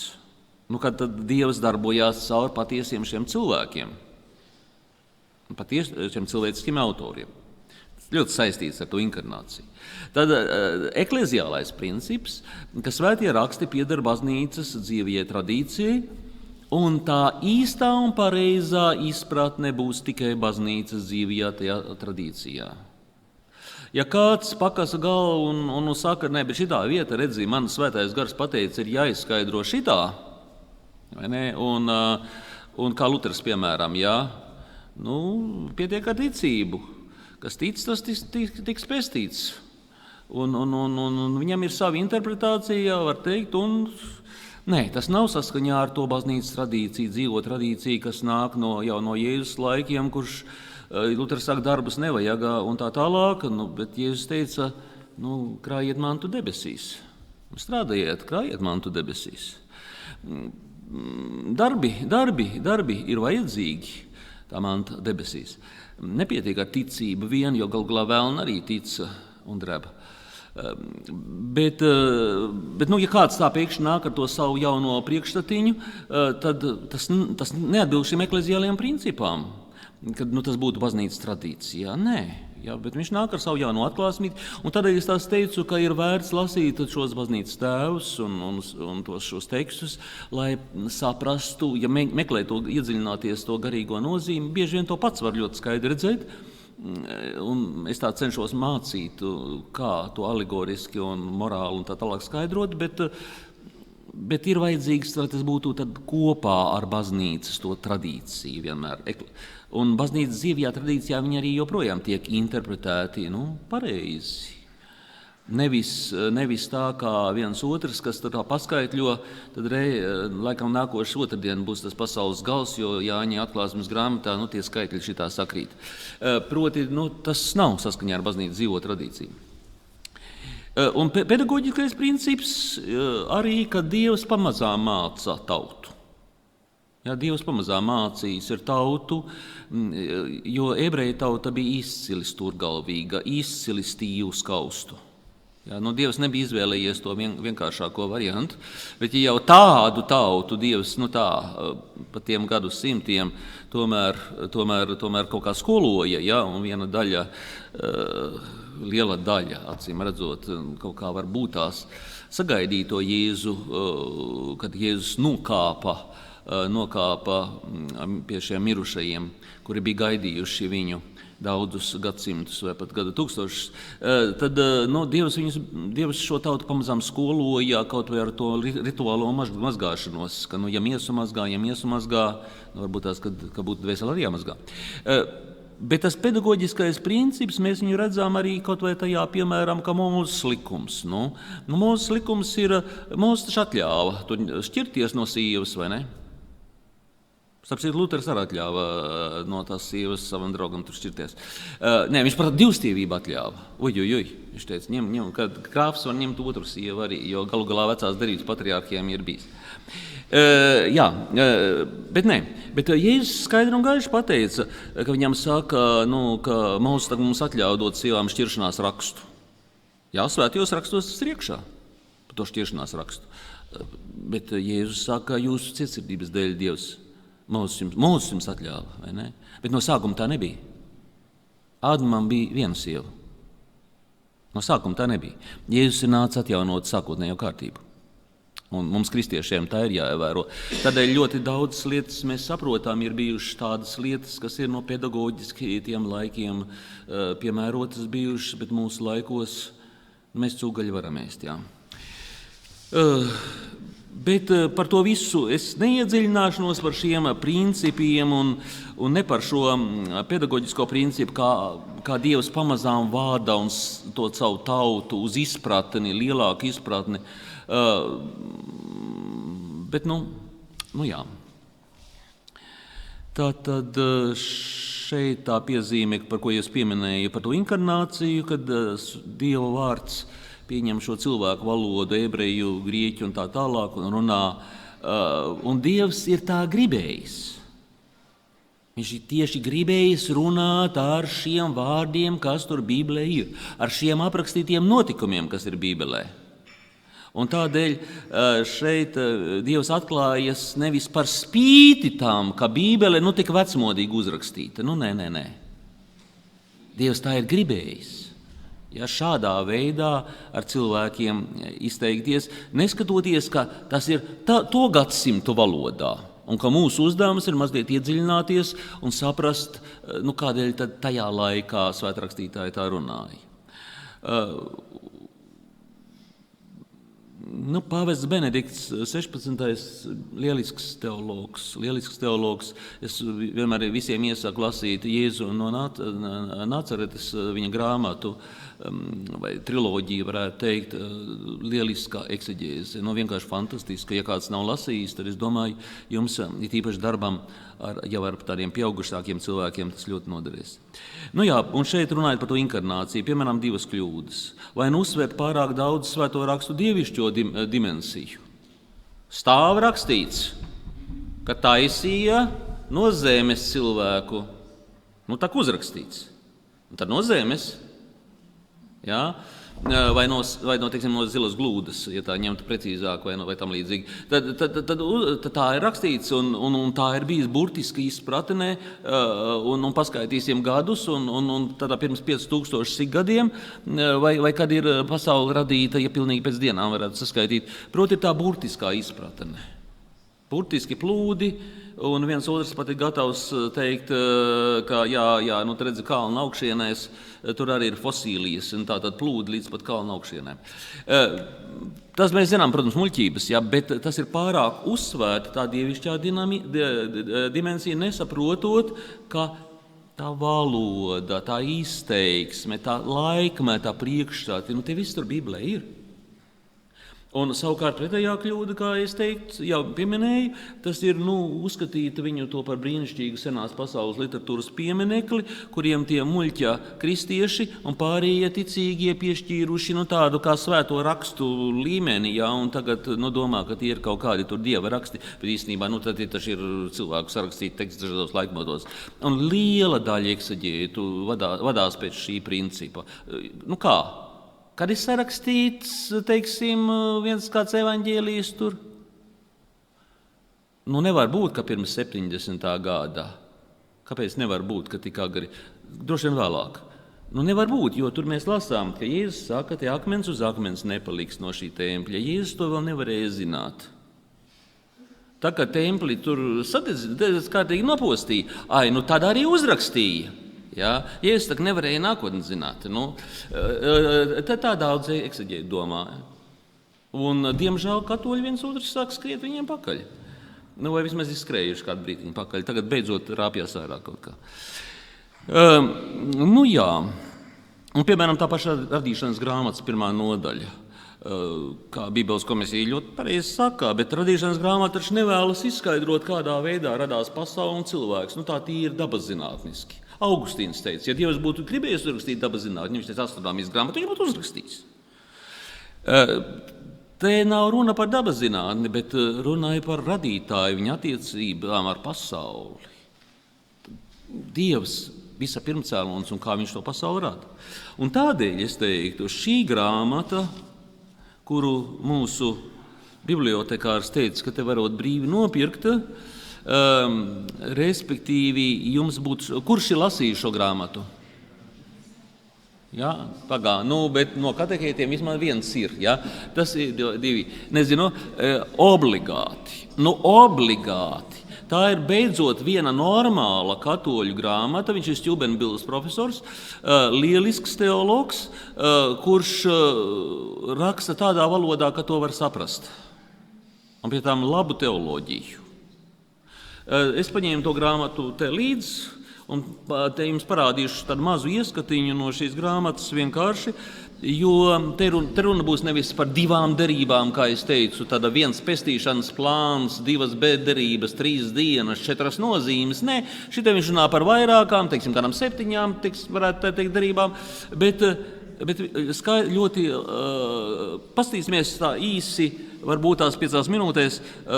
kad tad Dievs darbojās caur patiesiem šiem cilvēkiem, šiem cilvēciskiem autoriem. Tas ļoti saistīts ar to inkarnāciju. Tad ekleziālais princips, ka svētie raksti pieder baznīcas dzīvajai tradīcijai, un tā īstā un pareizā izpratne būs tikai baznīcas dzīvajā tajā tradīcijā. Ja kāds pakasa galvu un saka, ne, bet šitā vieta, redzi, man svētais gars pateica, ir jāizskaidro šitā, vai ne? Un kā Luters, piemēram, jā, pietiek ar ticību. Kas tic, tas tiks pestīts. Un viņam ir sava interpretācija, var teikt, un nē, tas nav saskaņā ar to baznīcas tradīciju, dzīvo tradīciju, kas nāk jau no Jēzus laikiem, kurš Luters saka, darbus nevajag un tā tālāk, bet Jēzus teica, krājiet mantu debesīs. Strādājiet, krājiet mantu debesīs. Darbi ir vajadzīgi, tā manta debesīs. Nepietiek ar ticību vien, jo galu galā vēlna arī tica un dreba. Bet ja kāds tā pēkšņi nāk ar to savu jauno priekšstatiņu, tad tas neatbilst šiem ekleziālajiem principām. Kad tas būtu baznīcas tradīcijā. Nē, Ja, bet viņš nāk ar savu jaunu atklāsmīti, un tādēļ es tās teicu, ka ir vērts lasīt šos baznīcas tēvus un šos tekstus, lai saprastu, ja meklē to, iedziļināties to garīgo nozīmi, bieži vien to pats var ļoti skaidri redzēt, un es tā cenšos mācīt, kā to alegoriski un morāli un tā tālāk skaidrot, bet ir vajadzīgs, lai tas būtu tad kopā ar baznīcas to tradīciju vienmēr. Un baznīcas dzīvajā tradīcijā viņi arī joprojām tiek interpretēti pareizi. Nevis tā kā viens otrs, kas tā paskaitļo, tad laikam nākošais otrdien būs tas pasaules gals, jo Jāņa atklāsmes grāmatā tie skaitļi šitā sakrīt. Proti, tas nav saskaņā ar baznīcas dzīvo tradīciju. Un pedagoģiskais princips arī, ka Dievs pamazām māca tautu. Ja, Dievs pamazām mācījis ir tautu, jo ebreju tauta bija izcili stūrgalvīga, izcili stīvu skaustu. Ja, Dievs nebija izvēlējies to vienkāršāko variantu, bet ja jau tādu tautu Dievs pa tiem gadu simtiem tomēr kaut kā skoloja, ja, un viena daļa, liela daļa, acīm redzot, kaut kā var būt tās sagaidīja to Jēzu, kad Jēzus nokāpa pie šiem mirušajiem, kuri bija gaidījuši viņu daudzus gadsimtus vai pat gadu tūkstošus, tad Dievs šo tautu pamazām skoloja kaut vai ar to rituālo mazgāšanos, ka ja miesu mazgā, varbūt tās, ka būtu dvēseli arī jāmazgā. Bet tas pedagoģiskais princips, mēs viņu redzam arī kaut vai tajā, piemēram, kā Mūzes likums. Mūzes likums ir, Mūzes taču atļāva šķirties no sievas, vai ne? Starpcīt, Luters arī atļāva no tās sievas savam draugam tur šķirties. Nē, viņš par divstīvību atļāva. Viņš teica, kad krāfs var ņemt otru sievu arī, jo galu galā vecās derības patriārhiem ir bijis. Bet Jēzus skaidri un gaiši pateica, ka viņam saka, ka Mūzes mums atļauj dot sievām šķiršanās rakstu. Jā, svētajos rakstos tas ir iekšā, par to šķiršanās rakstu. Bet Jēzus saka, jūsu cietsirdības dēļ Dievs Mūzes jums atļāva, vai ne? Bet no sākuma tā nebija. Ādamam bija viena sieva. No sākuma tā nebija. Jēzus ir nācis atjaunot sākotnējo kārtību. Un mums kristiešiem tā ir jāievēro. Tādēļ ļoti daudzas lietas mēs saprotam, ir bijušas tādas lietas, kas ir no pedagoģiski tiem laikiem piemērotas bijušas, bet mūsu laikos mēs cūgaļi varam ēst, jā. Bet par to visu es neiedziļināšanos par šiem principiem un ne par šo pedagoģisko principu, kā Dievs pamazām vāda un to savu tautu uz izpratni, lielāku izpratni. Bet, jā. Tātad šeit tā piezīme, par ko es pieminēju, par to inkarnāciju, kad Dieva vārds pieņem šo cilvēku valodu, ebreju, grieķu un tā tālāk un runā, un Dievs ir tā gribējis. Viņš ir tieši gribējis runāt ar šiem vārdiem, kas tur Bībelē ir, ar šiem aprakstītiem notikumiem, kas ir Bībelē. Un tādēļ šeit Dievs atklājas nevis par spīti tam, ka Bībele tik vecmodīgi uzrakstīta. Nē. Dievs tā ir gribējis. Ja šādā veidā ar cilvēkiem izteikties, neskatoties, ka tas ir to gadsimtu valodā, un ka mūsu uzdevums ir mazliet iedziļināties un saprast, kādēļ tad tajā laikā svētrakstītāji tā runāja. Pāvests Benedikts, 16. lielisks teologs. Es vienmēr visiem iesaku lasīt Jēzu no Nacaretes, viņa grāmatu vai triloģiju, varētu teikt, lieliskā eksegēze. Vienkārši fantastiska. Ja kāds nav lasījis, tad es domāju, jums ir īpaši darbam jau ar tādiem pieaugušākiem cilvēkiem tas ļoti noderēs. Un šeit runājot par to inkarnāciju, piemēram, divas kļūdas. Vai uzsvērt pārāk daudz svēto rakstu dievišķo dimensiju? Stāv rakstīts, ka taisīja no zemes cilvēku. Tā uzrakstīts. Un tad no zemes. Ja? vai no zilas glūdas, ja tā ņemtu precīzāk, vai tam līdzīgi. Tad tā ir rakstīts, un tā ir bijis burtiski izpratenē, un paskaitīsim gadus, un tādā pirms 5000 gadiem, vai kad ir pasaule radīta, ja pilnīgi pēc dienām varētu saskaitīt. Proti ir tā burtiskā izpratene. Burtiski plūdi, un viens otrs pat ir gatavs teikt, ka tu redzi kalna augšienēs, tur arī ir fosīlijas, un tātad plūdi līdz pat kalna augšienēm. Tas mēs zinām, protams, muļķības, bet tas ir pārāk uzsvērta tā dievišķā dimensija, nesaprotot, ka tā valoda, tā izteiksme, tā laikmetā priekšstāti, tie visi tur Bībelē ir. Un savukārt pretējā kļūda, kā es teiktu, jau pieminēju, tas ir uzskatīt viņu to par brīnišķīgu senās pasaules literatūras pieminekli, kuriem tie muļķa kristieši un pārējie ticīgie piešķīruši tādu kā svēto rakstu līmeni, un tagad domā, ka tie ir kaut kādi tur dieva raksti, bet īstenībā tad taču ir cilvēku sarakstīti teksti dažādos laikmetos. Un liela daļa ekseģētu vadās pēc šī principa. Kā? Kad ir sarakstīts, teiksim, viens kāds evaņģēlijs tur? Nevar būt, ka pirms 70. gada. Kāpēc nevar būt, ka tik agri? Droši vien vēlāk. Nevar būt, jo tur mēs lasām, ka Jēzus saka, ka akmens uz akmens nepaliks no šī tempļa. Jēzus to vēl nevarēja zināt. Tā kā templi tur kārtīgi nopostīja, tad arī uzrakstīja. Jēzus tak nevarēja nākotni zināt. Tā daudz ekseģēti domāja. Un, diemžēl, katoļi viens otrs sāk skriet viņiem pakaļ. Vai vismaz ir skrējuši kādu brītiņu pakaļ. Tagad beidzot rāpjās ārā kaut kā. Un, piemēram, tā pašā radīšanas grāmatas 1. nodaļa. Kā Bībeles komisija ļoti pareizi saka, bet radīšanas grāmata taču nevēlas izskaidrot, kādā veidā radās pasaule un cilvēks. Tā tīri dabaszinātniski. Augustīns teica, ja Dievs būtu gribējis uzrakstīt dabaszinātni, viņš teica astronomijas grāmatu, viņš būtu uzrakstījis. Te nav runa par dabaszinātni, bet runāja par radītāju, viņa attiecībām ar pasauli. Dievs visa pirmcēlons un kā viņš to pasauli rada. Un tādēļ es teiktu, šī grāmata, kuru mūsu bibliotekārs teica, ka te varot brīvi nopirkt, respektīvi, jums būtu, kurš ir lasījis šo grāmatu? Bet no katehētiem vismaz viens ir. Tas ir divi. Nezinu, obligāti. Obligāti. Tā ir beidzot viena normāla katoļu grāmata. Viņš ir Stjubenbildes profesors, lielisks teologs, kurš raksta tādā valodā, ka to var saprast. Un pie tām labu teoloģiju. Es paņēmu to grāmatu te līdzi, un te jums parādīšu tādu mazu ieskatiņu no šīs grāmatas vienkārši, jo te runa būs nevis par 2 derībām, kā es teicu, tāda viens pestīšanas plāns, 2 derības, 3 dienas, 4 nozīmes. Nē, šitā viņš runā par vairākām, teiksim, kādām 7, varētu teikt, derībām, bet ļoti pastīsimies tā īsi, varbūt tās 5 minūtēs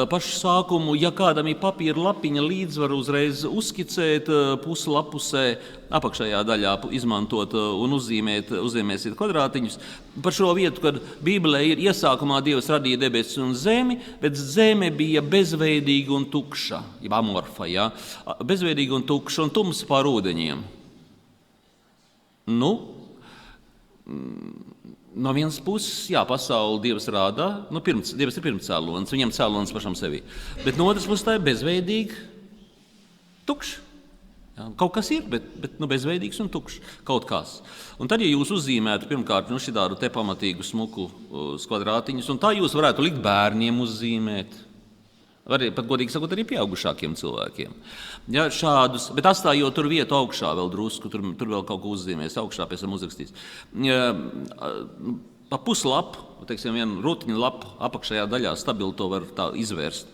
pašu sākumu, ja kādam ir papīra lapiņa līdz, var uzreiz uzskicēt puslapusē, apakšējā daļā izmantot un uzzīmēsiet kvadrātiņus. Par šo vietu, kad Bībelē ir iesākumā Dievs radīja debesis un zemi, bet zeme bija bezveidīga un tukša, jeb amorfa, bezveidīga un tukša un tumsa pār ūdeņiem. No vienas puses, pasauli Dievs rādā, Dievs ir pirmcēlonis, viņam cēlonis pašam sevi. Bet no otras puses tā ir bezveidīga, tukša. Kaut kas ir, bet bezveidīgs un tukšs. Kaut kas. Un tad, ja jūs uzzīmētu pirmkārt šitādu te pamatīgu smuku kvadrātiņus, un tā jūs varētu likt bērniem uzzīmēt. Pat godīgi sakot, arī pieaugušākiem cilvēkiem. Šādus, bet atstājot tur vietu augšā vēl drusku, tur vēl kaut ko uzzīmēs, augšā pēc tam uzrakstīs. Pa puslapu, teiksim, vienu rutiņu lapu apakšējā daļā stabili to var tā izvērst.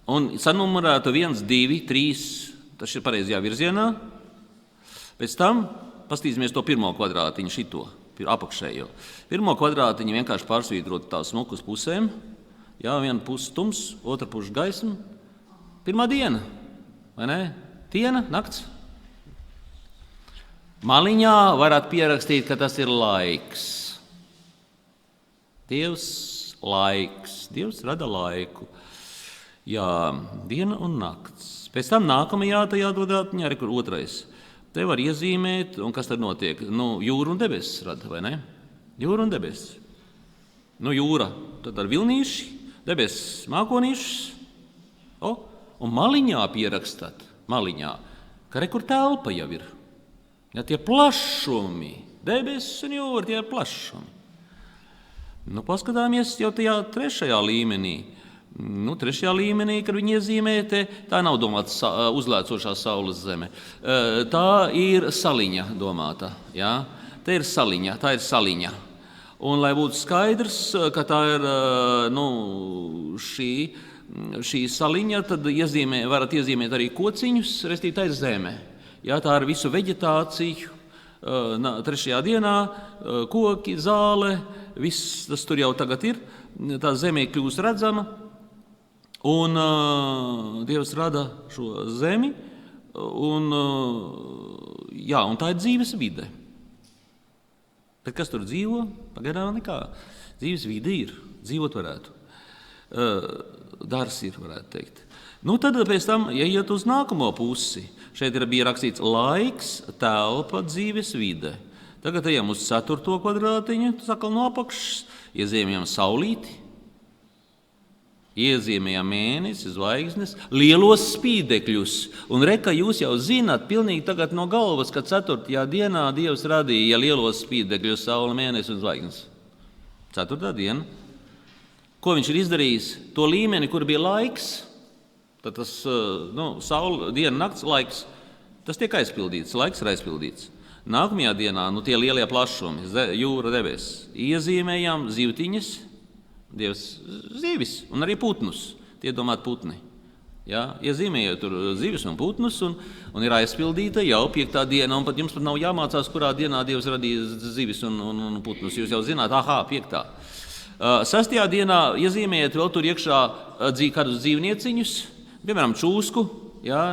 Un sanumurētu 1, 2, 3, tas ir pareizajā virzienā. Pēc tam pastīsimies to pirmo kvadrātiņu, šito apakšējo. Pirmo kvadrātiņu vienkārši pārsvītrot tā smuku uz pusēm. Viena puse tums, otra puse gaisma. Pirmā diena, vai ne? Diena, nakts. Maliņā varat pierakstīt, ka tas ir laiks. Dievs laiks, Dievs rada laiku. Jā, diena un nakts. Pēc tam nākamajā tajā dodātņā, kur otrais. Te var iezīmēt, un kas tad notiek? Jūra un debesis rada, vai ne? Jūra un debesis. Jūra, tad ar vilnīši, debesis mākonīšus, un maliņā pierakstat, ka kur telpa jau ir. Ja tie plašumi, debesis un jūra, tie plašumi. Paskatāmies jau tajā trešajā līmenī. Trešajā līmenī, kad viņi iezīmē, tā nav domāta uzlēcošā saules zeme. Tā ir saliņa domāta. Ja? Tā ir saliņa. Un, lai būtu skaidrs, ka tā ir šī saliņa, tad varat iezīmēt arī kociņus, respektīvi tā ir zeme. Ja? Tā ir visu veģetāciju. Trešajā dienā koki, zāle, viss tas tur jau tagad ir. Tā zeme kļūst redzama. Un Dievs rada šo zemi, un tā ir dzīves vide. Bet kas tur dzīvo? Pagaidām nekā. Dzīves vide ir, dzīvot varētu. Dars ir, varētu teikt. Tad pēc tam, ja iet uz nākamo pusi, šeit bija rakstīts laiks, telpa, dzīves vide. Tagad ejam uz 4. kvadrātiņu, tas atkal no apakšas, iezīmējam saulīti. Iezīmējām mēnesi, zvaigznes, lielos spīdekļus. Un reka jūs jau zināt pilnīgi tagad no galvas, ka 4. dienā Dievs radīja lielos spīdekļus, sauli, mēnesi un zvaigznes. 4. diena. Ko viņš ir izdarījis? To līmeni, kur bija laiks, tad tas saule, diena, nakts laiks, tas tiek aizpildīts, laiks ir aizpildīts. Nākamajā dienā tie lielie plašumi, jūra, debesis, iezīmējām zivtiņas, Dievs zivis un arī putnus, tie domāt putni. Ja? Iezīmējot tur zivis un putnus un ir aizpildīta jau 5. diena, un pat jums pat nav jāmācās, kurā dienā Dievs radīja zivis un putnus. Jūs jau zināt, 5. 6. dienā iezīmējot vēl tur iekšā kādus dzīvnieciņus, piemēram, čūsku, ja?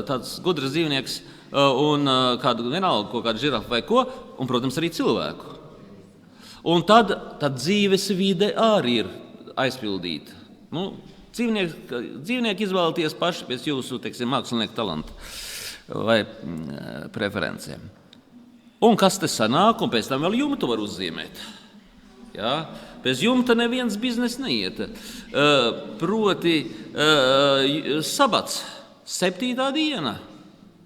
Tāds gudrs dzīvnieks, un kādu žirafu vai ko, un, protams, arī cilvēku. Un tad dzīves vide arī ir aizpildīta. Dzīvnieki izvēlaties paši pēc jūsu, mākslinieku talanta vai preferencēm. Un kas te sanāk, un pēc tam vēl jumtu var uzzīmēt. Ja? Pēc jumta neviens biznes neiet. Proti sabats, 7. diena.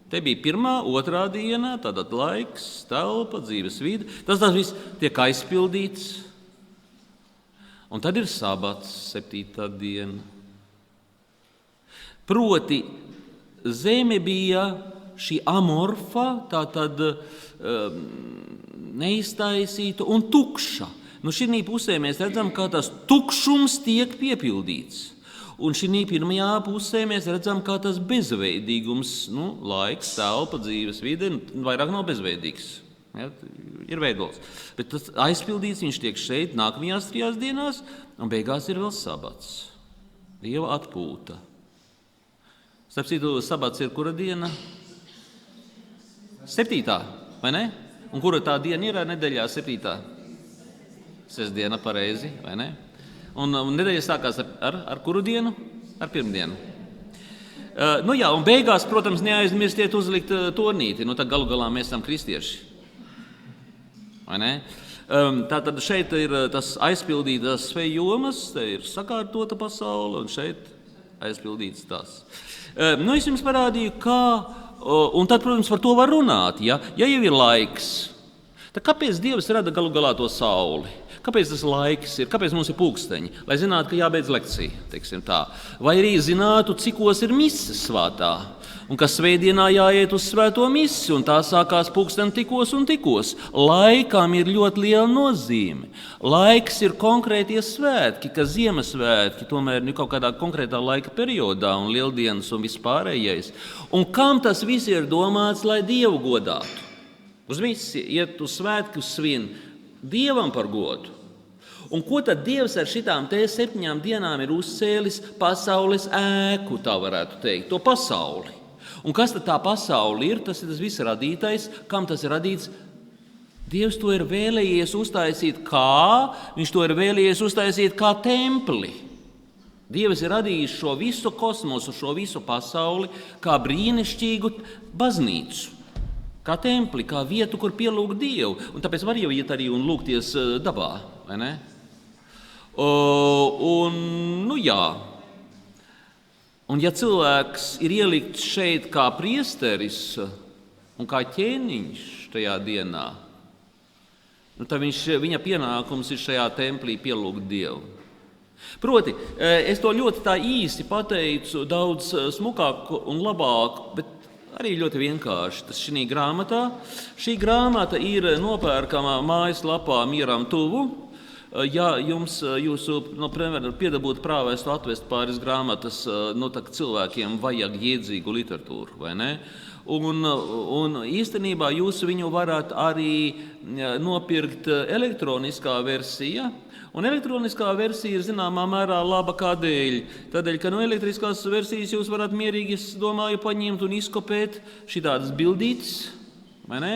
Te bija 1., 2. diena, tātad laiks, telpa, dzīves vide. Tas viss tiek aizpildīts. Un tad ir sabats, 7. diena. Proti, zeme bija šī amorfa, tātad neiztaisīta un tukša. Šī pusē mēs redzam, kā tas tukšums tiek piepildīts. Un šī 1. pusē mēs redzam, kā tas bezveidīgums, laiks, telpa, dzīves vide, vairāk nav bezveidīgs. Ja, ir veidots. Bet tas aizpildīts, viņš tiek šeit nākamajās 3 dienās, un beigās ir vēl sabats. Dieva atpūta. Starp citu, sabats ir kura diena? 7. vai ne? Un kura tā diena ir nedēļā 7. Sestdiena, pareizi, vai ne? Un nedēļa sākās ar kuru dienu? Ar pirmdienu. Un beigās, protams, neaizmirstiet uzlikt tornīti. Tad galu galā mēs esam kristieši. Vai ne? Tātad šeit ir tas aizpildītās jomas, te ir sakārtota pasaule, un šeit aizpildīts tās. Es jums parādīju, kā, un tad, protams, par to var runāt. Ja jau ir laiks, tad kāpēc Dievs rada galu galā to sauli? Kāpēc tas laiks ir? Kāpēc mums ir pulksteņi? Lai zinātu, ka jābeidz lekcija, teiksim tā. Vai arī zinātu, cikos ir mises svētā. Un ka svētdienā jāiet uz svēto misi, un tā sākās pulksteni tikos un tikos. Laikam ir ļoti liela nozīme. Laiks ir konkrētie svētki, ka Ziemassvētki tomēr ir kaut kādā konkrētā laika periodā, un lieldienas un vispārējais. Un kam tas viss ir domāts, lai Dievu godātu? Uz misi iet uz svētku svin Dievam par godu. Un ko tad Dievs ar šitām 7 dienām ir uzcēlis pasaules ēku, tā varētu teikt, to pasauli. Un kas tad tā pasauli ir? Tas ir tas viss radītais, kam tas ir radīts? Dievs to ir vēlējies uztaisīt kā? Viņš to ir vēlējies uztaisīt kā templi. Dievs ir radījis šo visu kosmosu, šo visu pasauli kā brīnišķīgu baznīcu, kā templi, kā vietu, kur pielūgt Dievu. Un tāpēc var jau iet arī un lūgties dabā, vai ne? Un ja cilvēks ir ielikts šeit kā priesteris un kā ķēniņš tajā dienā, tad viņa pienākums ir šajā templī pielūgt Dievu. Proti, es to ļoti tā īsti pateicu, daudz smukāk un labāk, bet arī ļoti vienkārši. Tas šī grāmatā. Šī grāmata ir nopērkama mājaslapā Mieram tuvu. Ja jūsu piedabūtu prāvēstu atvest pāris grāmatas, tak cilvēkiem vajag jēdzīgu literatūru, vai ne? Un īstenībā jūs viņu varat arī nopirkt elektroniskā versija. Un elektroniskā versija ir zināmā mērā laba kādēļ. Tādēļ, ka no elektriskās versijas jūs varat mierīgi, es domāju, paņemt un izkopēt šitādas bildītes, vai ne?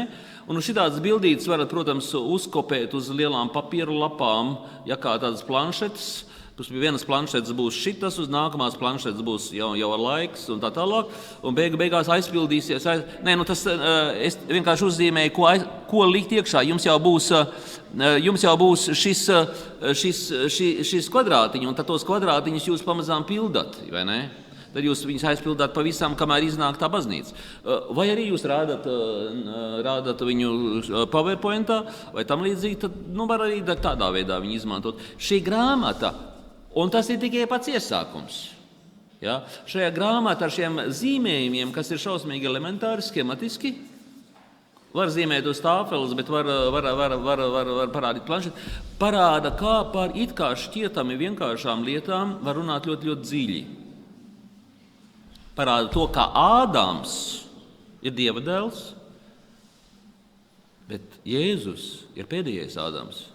Un šitādas bildītes varat, protams, uzkopēt uz lielām papīra lapām, ja kā tādas planšetes. Pēc vienas planšetes būs šitas, uz nākamās planšetes būs jau ar laiks un tā tālāk. Un beigās aizpildīsies. Es vienkārši uzzīmēju, ko likt iekšā. Jums jau būs šis kvadrātiņš, un tad tos kvadrātiņus jūs pamazām pildat, vai ne? Tad jūs viņus aizpildāt pavisam, kamēr iznāk tā baznīca. Vai arī jūs rādat viņu PowerPointā vai tam līdzīgi, tad var arī tādā veidā viņu izmantot. Šī grāmata, un tas ir tikai pats iesākums. Ja? Šajā grāmatā ar šiem zīmējumiem, kas ir šausmīgi elementāri, skematiski, var zīmēt uz tāfeles, bet var parādīt planšeti, parāda, kā par it kā šķietami vienkāršām lietām var runāt ļoti, ļoti dziļi. Parāda to, kā Ādams ir Dieva dēls, bet Jēzus ir pēdējais Ādams,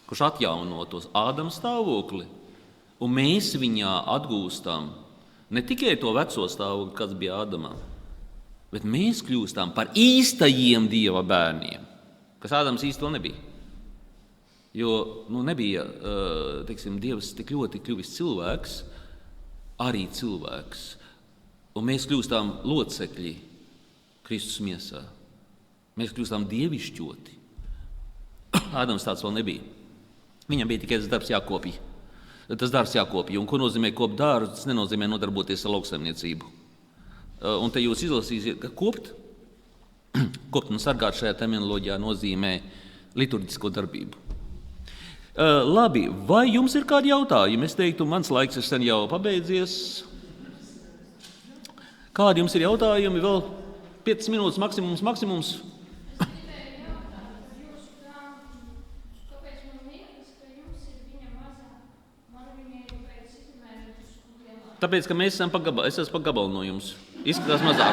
kurš atjauno tos Ādama stāvokli, un mēs viņā atgūstam ne tikai to veco stāvokli, kas bija Ādamā, bet mēs kļūstam par īstajiem Dieva bērniem, kas Ādams īsti to nebija. Jo nebija, Dievs tik ļoti kļuvis cilvēks, arī cilvēks, un mēs kļūstam locekļi Kristus miesā. Mēs kļūstam dievišķoti. Ādams tāds vēl nebija. Viņam bija tikai tas darbs jākopja. Un ko nozīmē kopt dārzu? Tas nenozīmē nodarboties ar lauksaimniecību. Un te jūs izlasīsiet, ka kopt un sargāt šajā terminoloģijā nozīmē liturģisko darbību. Labi, vai jums ir kādi jautājumi? Es teiktu, mans laiks ir sen jau pabeidzies. Kādi jums ir jautājumi? Vēl 5 minūtes maksimums. Tāpēc, ka mēs esam es esmu pa gabalu no jums. Izskatās mazāk.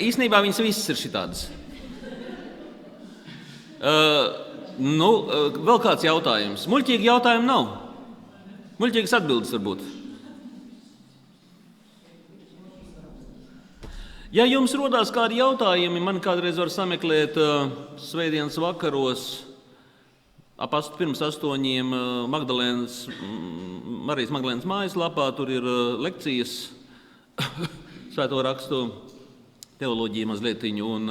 Īstenībā viņas visas ir šitādas. Vēl kāds jautājums? Muļķīgi jautājumi nav. Muļķīgas atbildes varbūt. Ja jums rodās kādi jautājumi, man kādreiz var sameklēt svētdienas vakaros pirms 8 Marijas Magdalēnas mājaslapā. Tur ir lekcijas svēto rakstu teoloģija mazlietiņu, un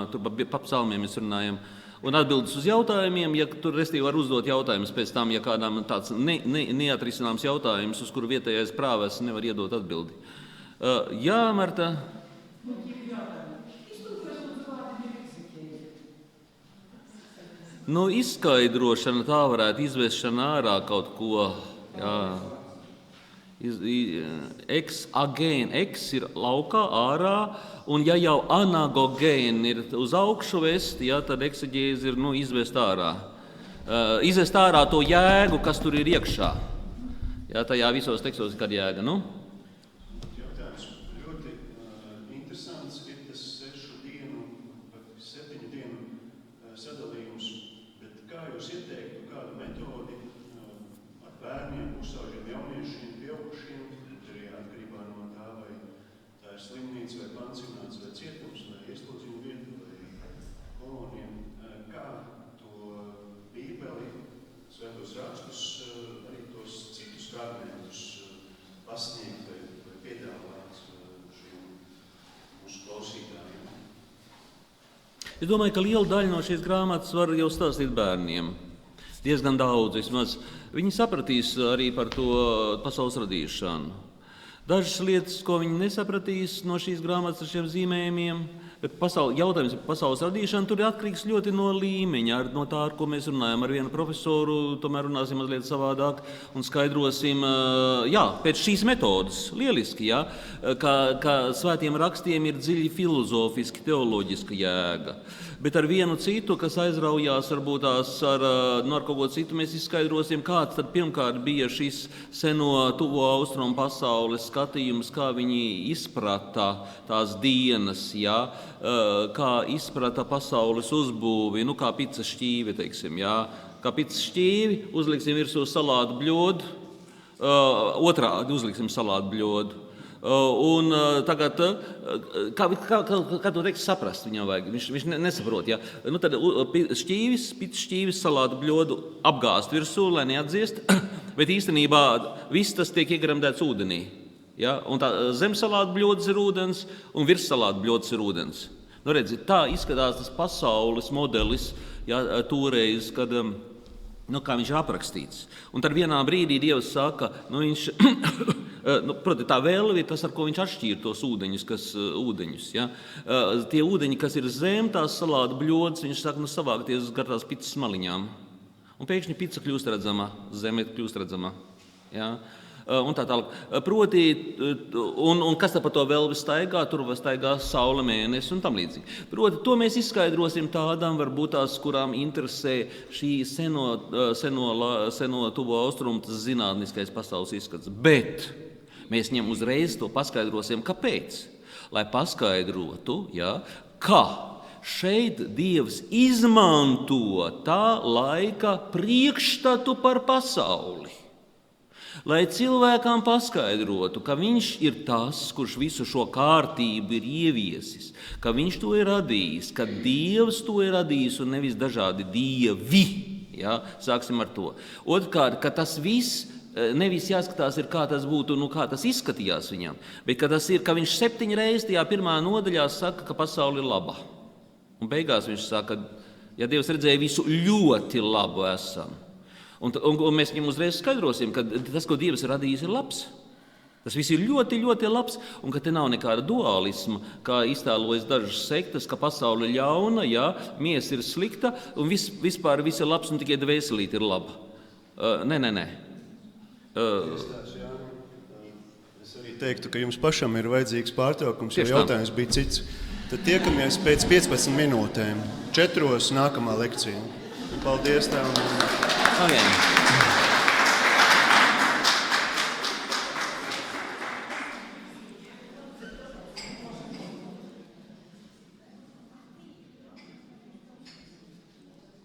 tur pa psalmiem mēs runājam. Un atbildes uz jautājumiem, ja tur restīvi var uzdot jautājumus pēc tam, ja kādām tāds neatrisināms jautājums, uz kuru vietējais prāvēs nevar iedot atbildi. Jā, Marta? Izskaidrošana, tā varētu izvešana ārā kaut ko, jā. Eks ir laukā, ārā, un ja jau anagogēni ir uz augšu vest, ja, tad eksegēzi ir izvest ārā. Izvest ārā to jēgu, kas tur ir iekšā. Ja, tajā visos tekstos ir kāda jēga. Jautājums ļoti interesants ir tas 6 dienu, 7 fragmentus pasniegt vai piedāvāt šiem mūsu klausītājiem? Es domāju, ka liela daļa no šīs grāmatas var jau stāstīt bērniem. Diezgan daudz, vismaz. Viņi sapratīs arī par to pasaules radīšanu. Dažas lietas, ko viņi nesapratīs no šīs grāmatas ar šiem zīmējumiem, bet jautājums par pasaules radīšanu tur ir atkarīgs ļoti no līmeņa, no tā, ar ko mēs runājam. Ar vienu profesoru tomēr runāsim mazliet savādāk un skaidrosim, pēc šīs metodas, lieliski, ka svētiem rakstiem ir dziļi filozofiski, teoloģiska jēga. Bet ar vienu citu, kas aizraujās varbūt ar kaut ko citu, mēs izskaidrosim, kāds tad pirmkārt bija šis seno tuvo austrumu pasaules skatījums, kā viņi izprata tās dienas, kā izprata pasaules uzbūvi, kā picas šķīvi, teiksim, kā picas šķīvi, uzliksim virsū salātu bļodu, otrādi uzliksim salātu bļodu. Un tagad, kā to tekstu saprast viņam vajag, viņš nesaprot, tad picas šķīvis, salātu bļodu apgāzt virsū, lai neatdziest, bet īstenībā viss tas tiek iegremdēts ūdenī. Un tā zem salātu bļodas ir ūdens, un virs salātu bļodas ir ūdens. Redzi, tā izskatās tas pasaules modelis, toreiz, kad, kā viņš ir aprakstīts. Un tad vienā brīdī Dievs saka, proti, tā vēlve ir tas, ar ko viņš atšķīra tos ūdeņus. Tie ūdeņi, kas ir zem tās salātu bļodas, viņš saka, savākties gar tās picas maliņām. Un pēkšņi pica kļūst redzama, zeme kļūst redzama. Un tā tālāk. Proti, un kas tad par to vēlvi staigā? Tur var staigā saule, mēnesis un tam līdzīgi. Proti, to mēs izskaidrosim tādām, varbūt tās, kurām interesē šī seno tuvo austrumu, tas zinātniskais pasaules izskats. Bet mēs viņam uzreiz to paskaidrosim, kāpēc. Lai paskaidrotu, ka šeit Dievs izmanto tā laika priekšstatu par pasauli. Lai cilvēkam paskaidrotu, ka viņš ir tas, kurš visu šo kārtību ir ieviesis, ka viņš to ir radījis, ka Dievs to ir radījis un nevis dažādi dievi. Sāksim ar to. Otrkārt, ka tas viss nevis jāskatās, kā tas būtu, kā tas izskatījās viņam, bet ka tas ir, ka viņš 7 reizes tajā pirmā nodaļā saka, ka pasaule ir laba. Un beigās viņš saka, ja Dievs redzēja visu ļoti labu esam. Un mēs viņam uzreiz skaidrosim, ka tas, ko Dievs ir radījis, ir labs. Tas viss ir ļoti, ļoti labs, un ka te nav nekāda dualisma, kā iztēlojas dažas sektas, ka pasaule ir ļauna, miesa ir slikta, un vispār viss ir labs, un tikai dvēselīte ir laba. Nē. Es arī teiktu, ka jums pašam ir vajadzīgs pārtraukums, jo jautājums bija cits. Tad tiekamies pēc 15 minūtēm, 4 nākamā lekcija. Paldies tev! Okay.